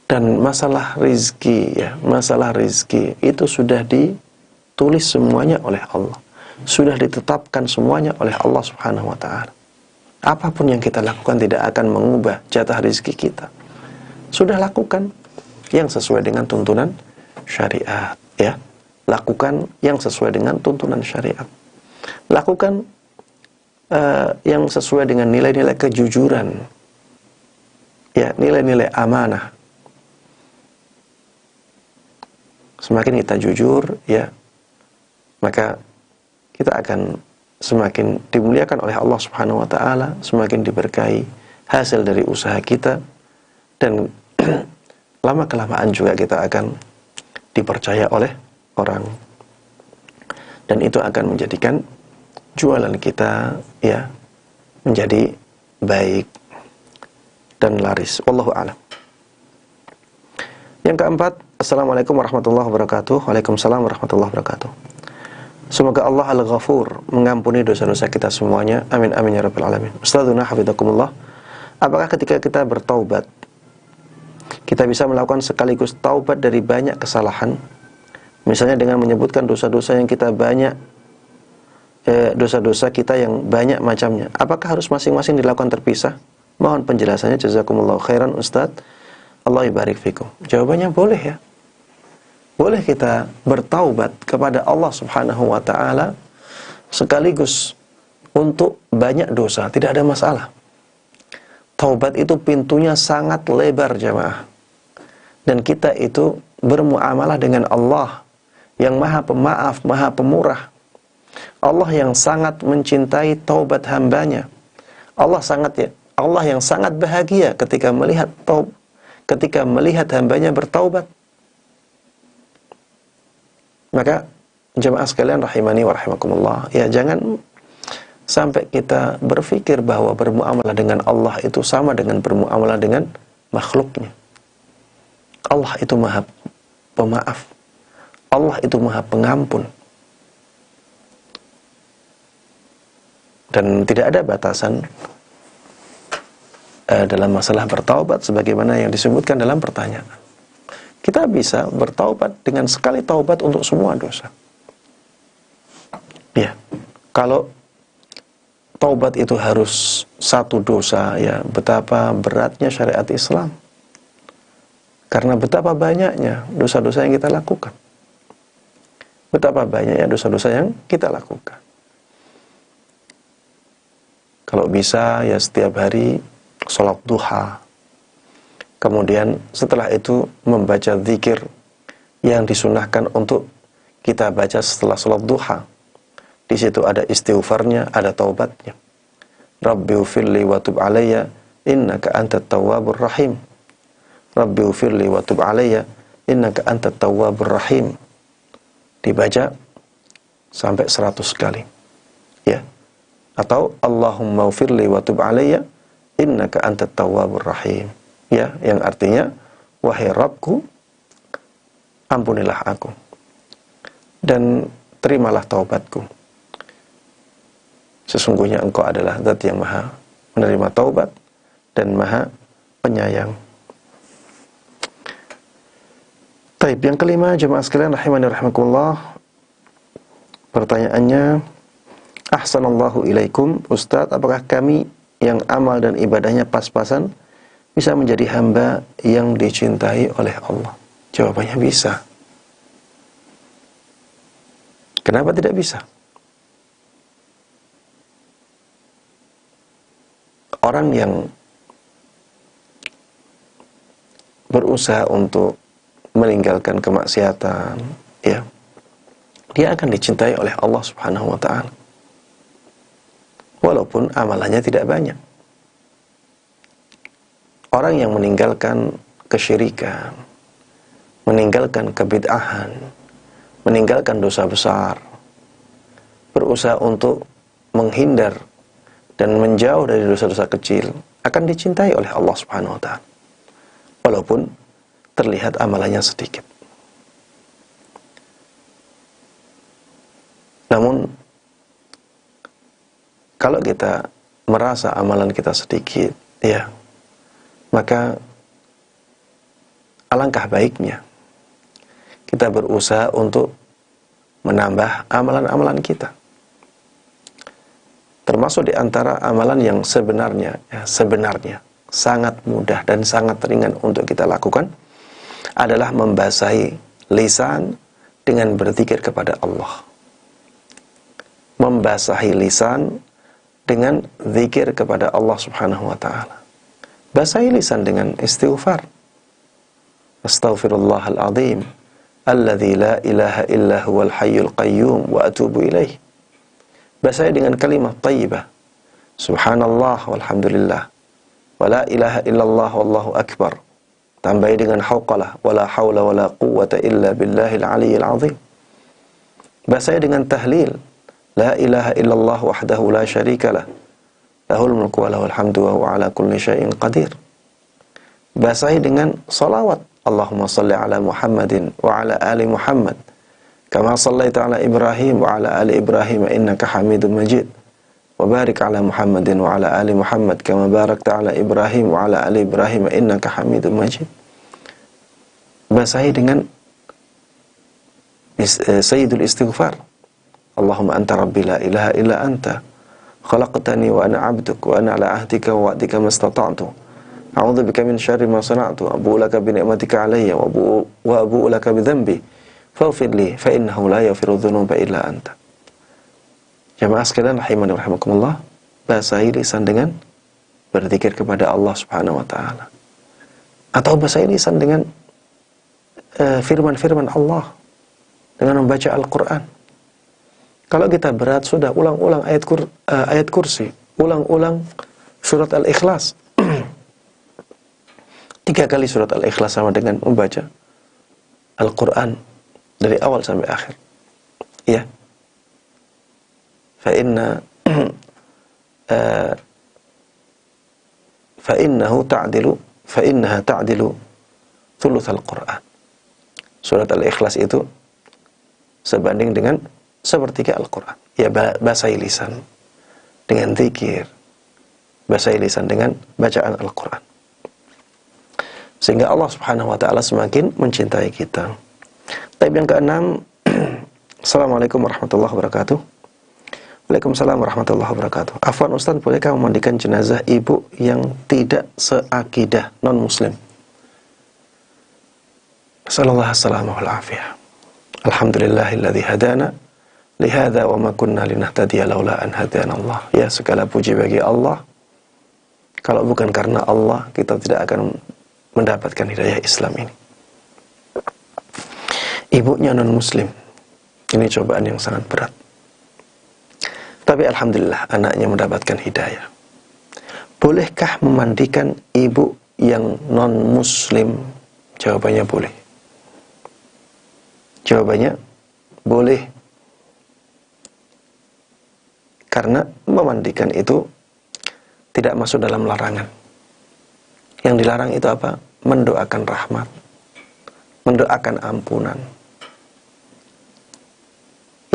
Dan masalah rizki, ya, masalah rizki itu sudah ditulis semuanya oleh Allah. Sudah ditetapkan semuanya oleh Allah Subhanahu wa ta'ala. Apapun yang kita lakukan tidak akan mengubah jatah rizki kita. Sudah lakukan yang sesuai dengan tuntunan syariat, ya. Lakukan yang sesuai dengan tuntunan syariat. Lakukan yang sesuai dengan nilai-nilai kejujuran, ya, nilai-nilai amanah. Semakin kita jujur, ya, maka kita akan semakin dimuliakan oleh Allah Subhanahu wa ta'ala, semakin diberkahi hasil dari usaha kita, dan lama-kelamaan juga kita akan dipercaya oleh orang. Dan itu akan menjadikan jualan kita, ya, menjadi baik dan laris. Wallahu a'lam. Yang keempat, Assalamualaikum warahmatullahi wabarakatuh. Waalaikumsalam warahmatullahi wabarakatuh. Semoga Allah Al-Ghafur mengampuni dosa-dosa kita semuanya. Amin amin ya rabbal alamin. Ustadzuna hafizakumullah. Apakah ketika kita bertaubat, kita bisa melakukan sekaligus taubat dari banyak kesalahan? Misalnya dengan menyebutkan dosa-dosa yang kita banyak, dosa-dosa kita yang banyak macamnya. Apakah harus masing-masing dilakukan terpisah? Mohon penjelasannya, jazakumullah khairan Ustadz. Allah ibarik fikum. Jawabannya boleh, ya. Boleh kita bertaubat kepada Allah Subhanahu wa ta'ala sekaligus untuk banyak dosa, tidak ada masalah. Taubat itu pintunya sangat lebar, jamaah. Dan kita itu bermuamalah dengan Allah yang Maha Pemaaf, Maha Pemurah. Allah yang sangat mencintai taubat hambanya. Allah yang sangat bahagia ketika melihat hambanya bertaubat. Maka jemaah sekalian rahimani wa rahimakumullah, ya, jangan sampai kita berpikir bahwa bermuamalah dengan Allah itu sama dengan bermuamalah dengan makhluknya. Allah itu Maha Pemaaf. Allah itu Maha Pengampun. Dan tidak ada batasan dalam masalah bertaubat sebagaimana yang disebutkan dalam pertanyaan. Kita bisa bertaubat dengan sekali taubat untuk semua dosa. Ya, kalau taubat itu harus satu dosa, ya, betapa beratnya syariat Islam. Karena betapa banyaknya dosa-dosa yang kita lakukan. Betapa banyaknya dosa-dosa yang kita lakukan. Kalau bisa, ya, setiap hari sholat duha. Kemudian setelah itu membaca zikir yang disunahkan untuk kita baca setelah sholat duha. Di situ ada istighfarnya, ada taubatnya. Rabbi ufirli wa tub alayya innaka antat tawwabur rahim. Rabbi ufirli wa tub alayya innaka antat tawwabur rahim. Dibaca sampai 100 kali. Ya. Atau Allahumma ufirli wa tub alayya innaka antat tawwabur rahim. Ya, yang artinya, wahai Rabbku, ampunilah aku dan terimalah taubatku. Sesungguhnya Engkau adalah Zat yang Maha menerima taubat dan Maha Penyayang. Taib, yang kelima, jemaah sekalian rahimani rahimakumullah. Pertanyaannya, ahsanallahu ilaikum, Ustadz, apakah kami yang amal dan ibadahnya pas-pasan bisa menjadi hamba yang dicintai oleh Allah? Jawabannya bisa. Kenapa tidak bisa? Orang yang berusaha untuk meninggalkan kemaksiatan, ya, dia akan dicintai oleh Allah Subhanahu wa ta'ala. Walaupun amalannya tidak banyak. Orang yang meninggalkan kesyirikan, meninggalkan kebid'ahan, meninggalkan dosa besar, berusaha untuk menghindar dan menjauh dari dosa-dosa kecil, akan dicintai oleh Allah Subhanahu wa ta'ala. Walaupun terlihat amalannya sedikit. Namun kalau kita merasa amalan kita sedikit, ya, maka alangkah baiknya kita berusaha untuk menambah amalan-amalan kita. Termasuk di antara amalan yang sebenarnya sangat mudah dan sangat ringan untuk kita lakukan adalah membasahi lisan dengan berzikir kepada Allah. Membasahi lisan dengan zikir kepada Allah Subhanahu wa taala. Basahi lisan dengan istighfar. Astaghfirullahal azim alladzi la ilaha illa huwal hayyul qayyum wa atubu ilaih. Basahi dengan kalimat thayyibah. Subhanallah walhamdulillah wa la ilaha illallah wallahu akbar. Tambahi dengan hauqalah wala haula wala quwwata illa billahil aliyyil azim. Basahi dengan tahlil. La ilaha illallah wahdahu la syarikalah. Lahul mulku wa lahul hamdu wa huwa ala kulli syai'in qadir. Basahi dengan salawat. Allahumma salli ala Muhammadin wa ala ali Muhammad. Kama sallaita ala Ibrahim wa ala ali Ibrahim innaka Hamidum Majid. Wa barik ala Muhammadin wa ala ali Muhammad kama barakta ala Ibrahim wa ala ali Ibrahim innaka Hamidum Majid. Basahi dengan sayyidul istighfar. Allahumma anta rabbi la ilaha illa anta khalaqtani wa ana 'abduk wa ana ala ahdika wa wa'dika mastata'tu a'udzu bika min syarri ma sana'tu abu'u laka bi ni'matika 'alayya wa abu'u laka bi dhanbi faghfir li fa innahu la yaghfiru dhunuba illa anta. Jamaah sekalian rahimani wa rahimakumullah, basahi lisan dengan berzikir kepada Allah Subhanahu wa taala. Atau basahi lisan dengan firman-firman Allah, dengan membaca Al-Qur'an. Kalau kita berat, sudah ulang-ulang ayat kursi, ulang-ulang surat Al-Ikhlas. 3 kali surat Al-Ikhlas sama dengan membaca Al-Quran dari awal sampai akhir. Ya. Fa'innaha ta'dilu thuluth Al-Quran. Surat Al-Ikhlas itu sebanding dengan sepertiga Al-Quran. Ya, basahi lisan dengan zikir, basahi lisan dengan bacaan Al-Quran, sehingga Allah Subhanahu wa ta'ala semakin mencintai kita. Tapi yang keenam, Assalamualaikum warahmatullahi wabarakatuh. Waalaikumsalam warahmatullahi wabarakatuh. Afwan Ustaz, bolehkah memandikan jenazah ibu yang tidak seakidah, non-muslim? Sallallahu alaihi wasallam. Alhamdulillahilladzi hadana lihada wa ma kunna linahtadiya laula an hadana Allah. Ya, segala puji bagi Allah. Kalau bukan karena Allah, kita tidak akan mendapatkan hidayah Islam ini. Ibunya non-muslim. Ini cobaan yang sangat berat. Tapi alhamdulillah anaknya mendapatkan hidayah. Bolehkah memandikan ibu yang non-muslim? Jawabannya boleh. Jawabannya boleh. Karena memandikan itu tidak masuk dalam larangan. Yang dilarang itu apa? Mendoakan rahmat, mendoakan ampunan.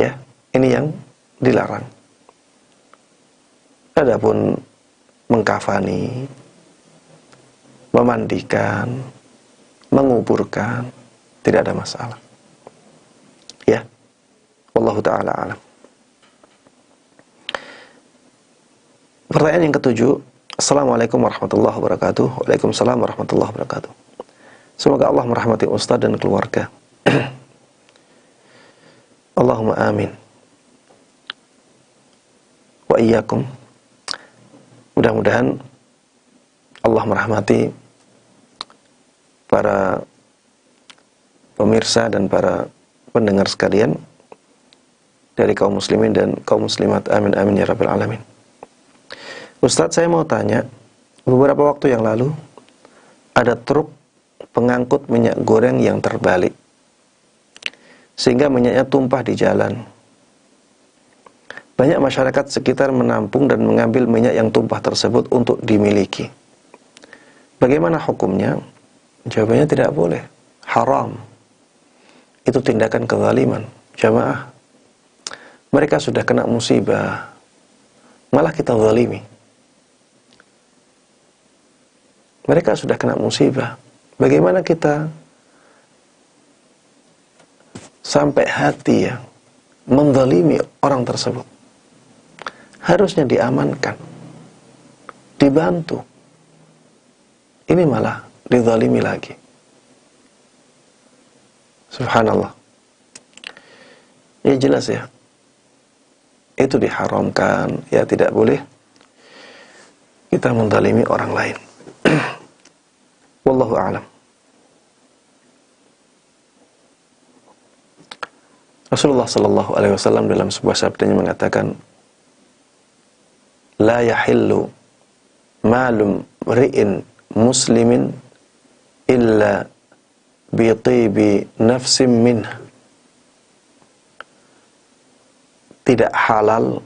Ya, ini yang dilarang. Adapun mengkafani, memandikan, menguburkan, tidak ada masalah. Ya, wallahu ta'ala alam. Pertanyaan yang ketujuh, Assalamualaikum warahmatullahi wabarakatuh. Waalaikumsalam warahmatullahi wabarakatuh. Semoga Allah merahmati Ustaz dan keluarga. Allahumma amin. Wa iyyakum. Mudah-mudahan Allah merahmati para pemirsa dan para pendengar sekalian dari kaum muslimin dan kaum muslimat. Amin amin ya rabbal alamin. Ustadz, saya mau tanya, beberapa waktu yang lalu ada truk pengangkut minyak goreng yang terbalik, sehingga minyaknya tumpah di jalan. Banyak masyarakat sekitar menampung dan mengambil minyak yang tumpah tersebut untuk dimiliki. Bagaimana hukumnya? Jawabannya tidak boleh, haram. Itu tindakan kezaliman. Jamaah, mereka sudah kena musibah, malah kita zalimi. Mereka sudah kena musibah. Bagaimana kita sampai hati ya menzalimi orang tersebut? Harusnya diamankan, dibantu. Ini malah dizalimi lagi. Subhanallah. Ya jelas ya, itu diharamkan. Ya tidak boleh kita menzalimi orang lain. Wallahu a'lam. Rasulullah sallallahu alaihi wasallam dalam sebuah sabdanya mengatakan, la yahillu malum ri'in muslimin illa bi tibi nafsin minhu. Tidak halal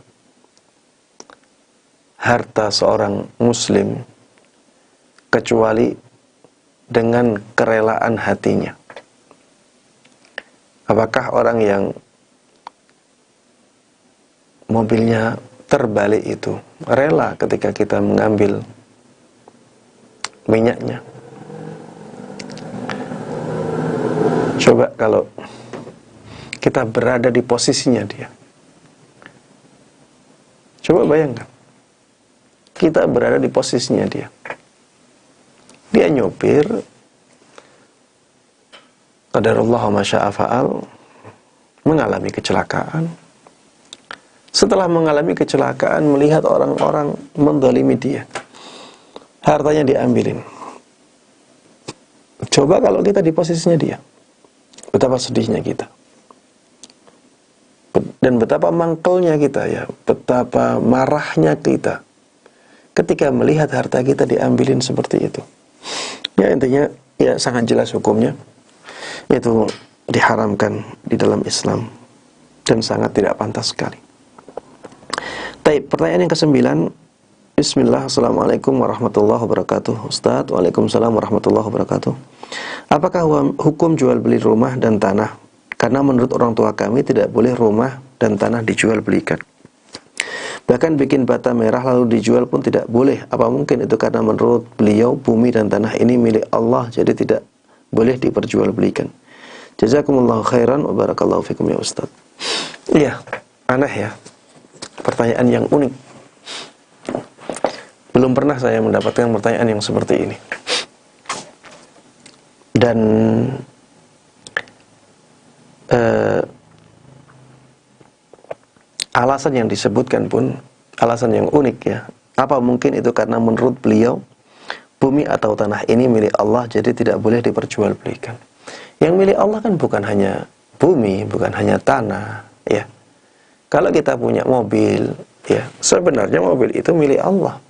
harta seorang muslim kecuali dengan kerelaan hatinya. Apakah orang yang mobilnya terbalik itu rela ketika kita mengambil minyaknya? Coba kalau kita berada di posisinya dia. Coba bayangkan, kita berada di posisinya dia. Dia nyopir, qadarullah wa masya'a fa'al, mengalami kecelakaan. Setelah mengalami kecelakaan, melihat orang-orang menzalimi dia, hartanya diambilin. Coba kalau kita di posisinya dia, betapa sedihnya kita. Dan betapa mangkelnya kita ya, betapa marahnya kita ketika melihat harta kita diambilin seperti itu. Ya intinya ya sangat jelas hukumnya, itu diharamkan di dalam Islam dan sangat tidak pantas sekali. Baik, pertanyaan yang ke-9. Bismillah, Assalamualaikum warahmatullahi wabarakatuh. Ustaz, waalaikumsalam warahmatullahi wabarakatuh. Apakah hukum jual beli rumah dan tanah? Karena menurut orang tua kami tidak boleh rumah dan tanah dijual belikan. Bahkan bikin bata merah lalu dijual pun tidak boleh. Apa mungkin itu karena menurut beliau bumi dan tanah ini milik Allah, jadi tidak boleh diperjualbelikan? Jazakumullahu khairan wa barakallahu fikum ya Ustaz. Iya, aneh ya. Pertanyaan yang unik. Belum pernah saya mendapatkan pertanyaan yang seperti ini. Dan alasan yang disebutkan pun alasan yang unik ya. Apa mungkin itu karena menurut beliau bumi atau tanah ini milik Allah, jadi tidak boleh diperjualbelikan? Yang milik Allah kan bukan hanya bumi, bukan hanya tanah ya. Kalau kita punya mobil ya, sebenarnya mobil itu milik Allah.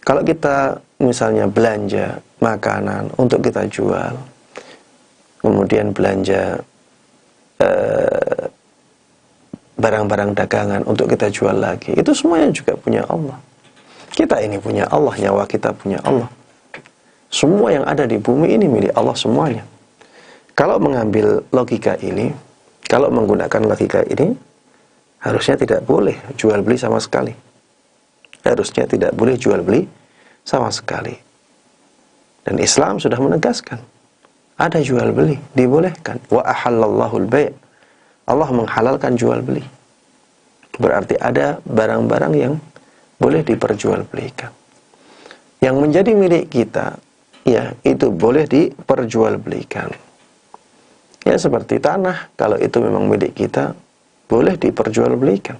Kalau kita misalnya belanja makanan untuk kita jual, kemudian belanja barang-barang dagangan untuk kita jual lagi, itu semuanya juga punya Allah. Kita ini punya Allah, nyawa kita punya Allah. Semua yang ada di bumi ini milik Allah semuanya. Kalau mengambil logika ini, kalau menggunakan logika ini, harusnya tidak boleh jual beli sama sekali. Harusnya tidak boleh jual beli sama sekali. Dan Islam sudah menegaskan, ada jual beli, dibolehkan. Wa ahallallahu al-bai'. Allah menghalalkan jual beli. Berarti ada barang-barang yang boleh diperjualbelikan. Yang menjadi milik kita, ya itu boleh diperjualbelikan. Ya seperti tanah, kalau itu memang milik kita, boleh diperjualbelikan.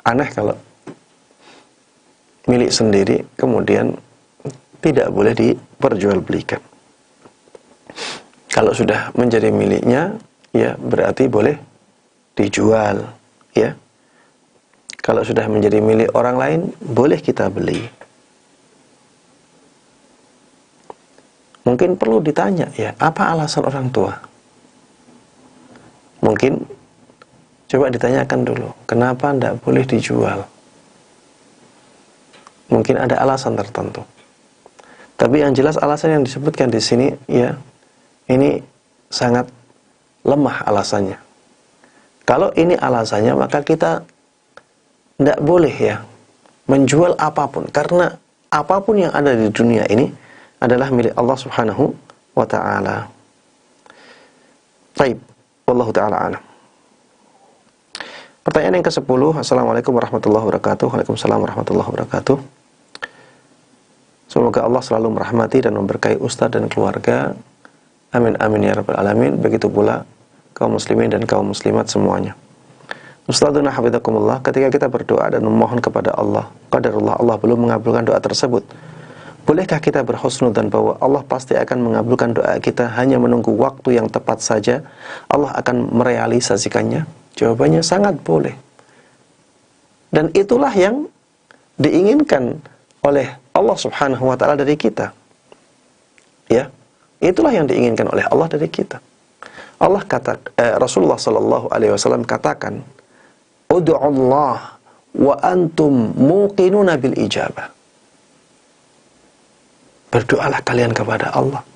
Aneh kalau milik sendiri kemudian tidak boleh diperjualbelikan. Kalau sudah menjadi miliknya, ya berarti boleh dijual, ya. Kalau sudah menjadi milik orang lain, boleh kita beli. Mungkin perlu ditanya, ya, apa alasan orang tua? Mungkin coba ditanyakan dulu, kenapa tidak boleh dijual? Mungkin ada alasan tertentu. Tapi yang jelas alasan yang disebutkan di sini, ya, ini sangat lemah alasannya. Kalau ini alasannya, maka kita tidak boleh ya menjual apapun, karena apapun yang ada di dunia ini adalah milik Allah Subhanahu wa ta'ala. Baik, wallahu ta'ala alam. Pertanyaan yang ke-10. Assalamualaikum warahmatullahi wabarakatuh. Waalaikumsalam warahmatullahi wabarakatuh. Semoga Allah selalu merahmati dan memberkahi Ustaz dan keluarga. Amin amin ya rabbal alamin. Begitu pula kaum muslimin dan kaum muslimat semuanya. Ustadzuna hafizakumullah, ketika kita berdoa dan memohon kepada Allah, qadarullah Allah belum mengabulkan doa tersebut, bolehkah kita berhusnudzan bahwa Allah pasti akan mengabulkan doa kita, hanya menunggu waktu yang tepat saja Allah akan merealisasikannya? Jawabannya sangat boleh. Dan itulah yang diinginkan oleh Allah Subhanahu wa ta'ala dari kita. Ya, itulah yang diinginkan oleh Allah dari kita. Allah Rasulullah sallallahu alaihi wasallam katakan, "Ud'u Allah wa antum muqinuna bil ijabah." Berdoalah kalian kepada Allah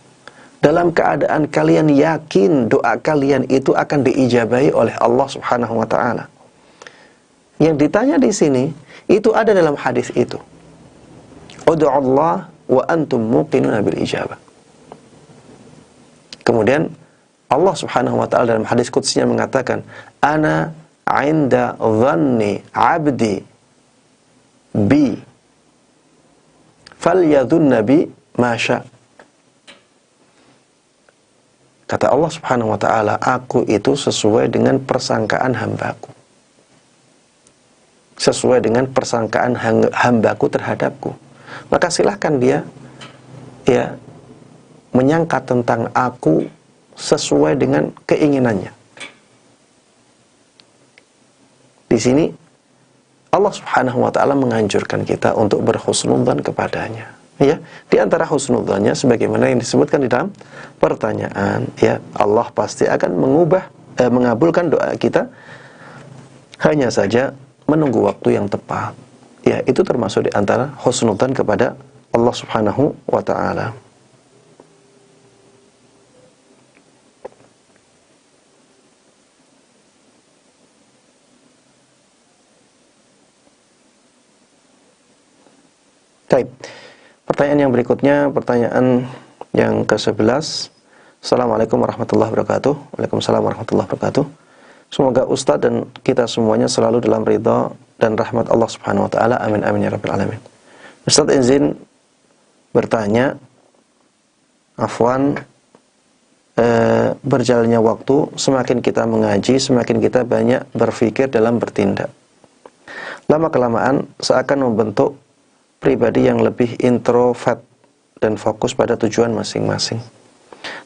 dalam keadaan kalian yakin doa kalian itu akan diijabahi oleh Allah Subhanahu wa ta'ala. Yang ditanya di sini itu ada dalam hadis itu. Ud'u Allah wa antum muqinuna bil ijabah. Kemudian Allah Subhanahu wa ta'ala dalam hadis qudsnya mengatakan, "Ana 'inda dhanni 'abdi bi falyadhunna bi ma sya." Kata Allah Subhanahu wa ta'ala, aku itu sesuai dengan persangkaan hambaku. Sesuai dengan persangkaan hambaku terhadapku. Maka silahkan dia ya menyangka tentang aku sesuai dengan keinginannya. Di sini Allah Subhanahu wa ta'ala menganjurkan kita untuk berhusnudzan kepadanya. Ya, di antara husnudzannya sebagaimana yang disebutkan di dalam pertanyaan, ya, Allah pasti akan mengabulkan doa kita, hanya saja menunggu waktu yang tepat. Ya, itu termasuk di antara husnudzan kepada Allah Subhanahu wa ta'ala. Baik. Pertanyaan yang berikutnya, pertanyaan yang ke-11. Assalamualaikum warahmatullahi wabarakatuh. Waalaikumsalam warahmatullahi wabarakatuh. Semoga Ustadz dan kita semuanya selalu dalam ridha dan rahmat Allah Subhanahu wa ta'ala. Amin amin ya rabbil alamin. Ustadz izin bertanya, afwan, berjalannya waktu, semakin kita mengaji, semakin kita banyak berpikir dalam bertindak. Lama-kelamaan seakan membentuk pribadi yang lebih introvert dan fokus pada tujuan masing-masing,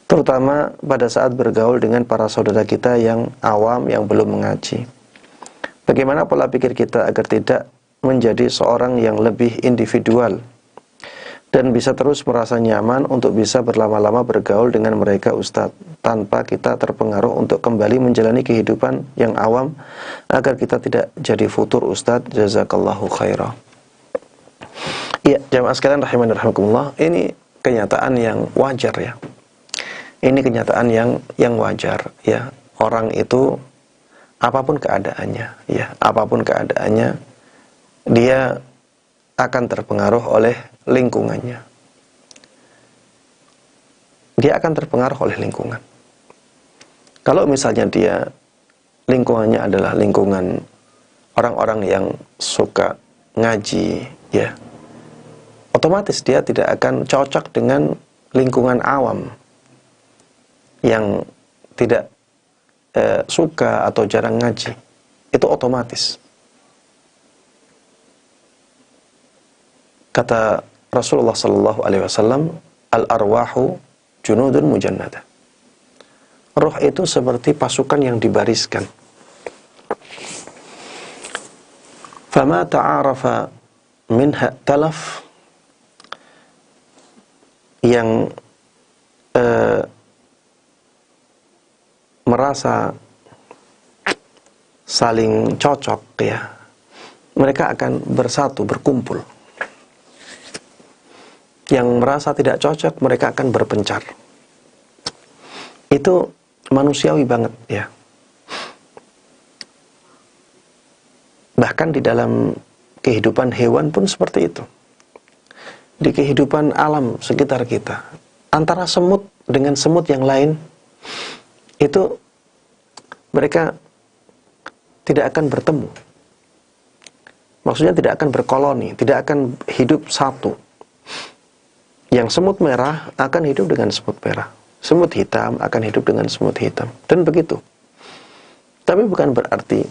terutama pada saat bergaul dengan para saudara kita yang awam, yang belum mengaji. Bagaimana pola pikir kita agar tidak menjadi seorang yang lebih individual dan bisa terus merasa nyaman untuk bisa berlama-lama bergaul dengan mereka Ustadz, tanpa kita terpengaruh untuk kembali menjalani kehidupan yang awam, agar kita tidak jadi futur Ustadz? Jazakallahu khairah. Ya, jamaah sekalian rahimani rahimakumullah, ini kenyataan yang wajar ya. Ini kenyataan yang wajar ya. Orang itu apapun keadaannya ya, apapun keadaannya, dia akan terpengaruh oleh lingkungannya. Dia akan terpengaruh oleh lingkungan. Kalau misalnya dia lingkungannya adalah lingkungan orang-orang yang suka ngaji ya, otomatis dia tidak akan cocok dengan lingkungan awam yang tidak suka atau jarang ngaji. Itu otomatis. Kata Rasulullah sallallahu alaihi wasallam, al-arwahu junudun mujannada. Roh itu seperti pasukan yang dibariskan. Fama ta'arafa minha talaf, yang merasa saling cocok ya, mereka akan bersatu, berkumpul. Yang merasa tidak cocok, mereka akan berpencar. Itu manusiawi banget ya. Bahkan di dalam kehidupan hewan pun seperti itu. Di kehidupan alam sekitar kita, antara semut dengan semut yang lain, itu mereka tidak akan bertemu. Maksudnya tidak akan berkoloni, tidak akan hidup satu. Yang semut merah akan hidup dengan semut merah. Semut hitam akan hidup dengan semut hitam. Dan begitu. Tapi bukan berarti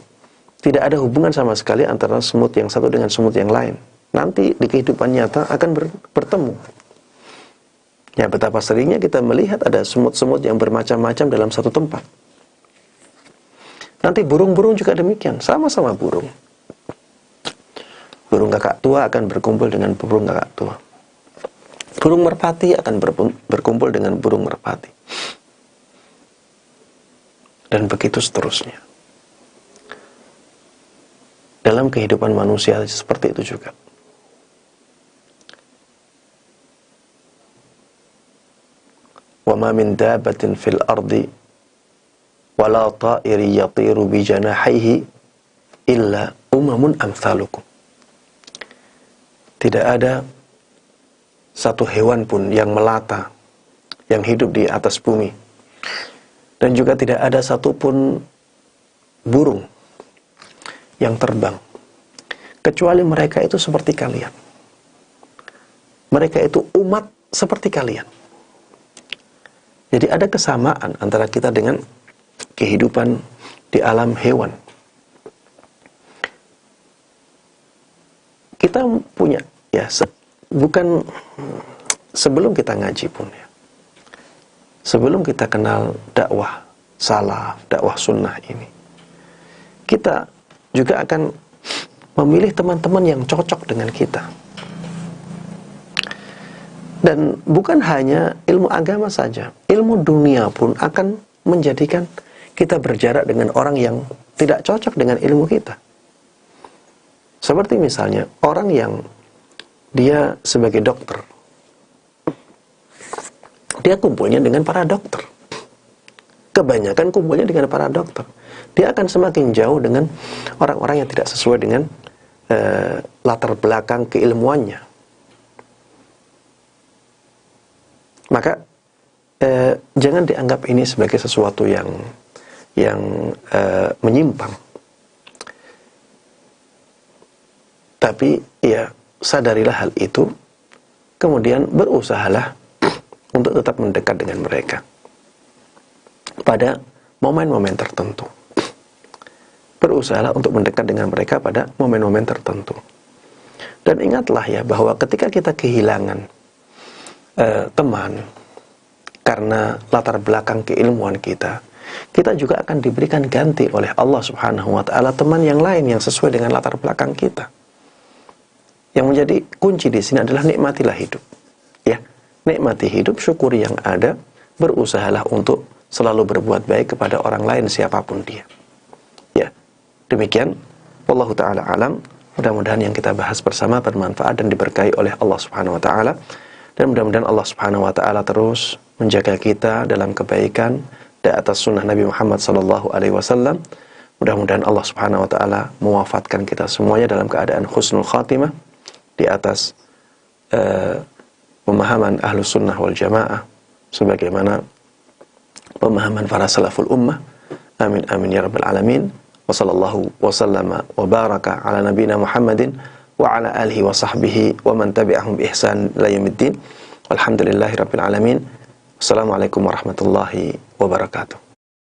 tidak ada hubungan sama sekali antara semut yang satu dengan semut yang lain. Nanti di kehidupan nyata akan bertemu. Ya, betapa seringnya kita melihat ada semut-semut yang bermacam-macam dalam satu tempat. Nanti burung-burung juga demikian, sama-sama burung. Burung kakak tua akan berkumpul dengan burung kakak tua. Burung merpati akan berkumpul dengan burung merpati. Dan begitu seterusnya. Dalam kehidupan manusia seperti itu juga. Wa ma min dabbatin fil ardi wala ta'iri yatiru bi janahihi illa umamun amsalukum. Tidak ada satu hewan pun yang melata, yang hidup di atas bumi. Dan juga tidak ada satupun burung yang terbang. Kecuali mereka itu seperti kalian. Mereka itu umat seperti kalian. Jadi ada kesamaan antara kita dengan kehidupan di alam hewan. Kita punya, ya, bukan sebelum kita ngaji pun ya. Sebelum kita kenal dakwah salaf, dakwah sunnah ini, kita juga akan memilih teman-teman yang cocok dengan kita. Dan bukan hanya ilmu agama saja, ilmu dunia pun akan menjadikan kita berjarak dengan orang yang tidak cocok dengan ilmu kita. Seperti misalnya orang yang dia sebagai dokter, dia kumpulnya dengan para dokter. Kebanyakan kumpulnya dengan para dokter. Dia akan semakin jauh dengan orang-orang yang tidak sesuai dengan latar belakang keilmuannya. Maka jangan dianggap ini sebagai sesuatu yang menyimpang. Tapi ya sadarilah hal itu, kemudian berusahalah untuk tetap mendekat dengan mereka pada momen-momen tertentu. Berusahalah untuk mendekat dengan mereka pada momen-momen tertentu. Dan ingatlah ya bahwa ketika kita kehilangan teman karena latar belakang keilmuan kita, kita juga akan diberikan ganti oleh Allah Subhanahu wa taala teman yang lain yang sesuai dengan latar belakang kita. Yang menjadi kunci di sini adalah nikmatilah hidup. Ya, nikmati hidup, syukuri yang ada, berusahalah untuk selalu berbuat baik kepada orang lain siapapun dia. Ya, demikian. Wallahu taala alam. Mudah-mudahan yang kita bahas bersama bermanfaat dan diberkahi oleh Allah Subhanahu wa taala. Dan mudah-mudahan Allah Subhanahu wa taala terus menjaga kita dalam kebaikan di atas sunnah Nabi Muhammad sallallahu alaihi wasallam. Mudah-mudahan Allah Subhanahu wa taala mewafatkan kita semuanya dalam keadaan husnul khatimah di atas pemahaman Ahlus Sunnah wal Jamaah sebagaimana pemahaman para salaful ummah. Amin amin ya rabbal alamin. Wa sallallahu wa sallama wa baraka ala nabiyina Muhammadin wa ala alihi wa sahbihi wa man tabi'ahum bi ihsan ila yaumiddin. Walhamdulillahirabbil alamin. Wassalamualaikum warahmatullahi wabarakatuh.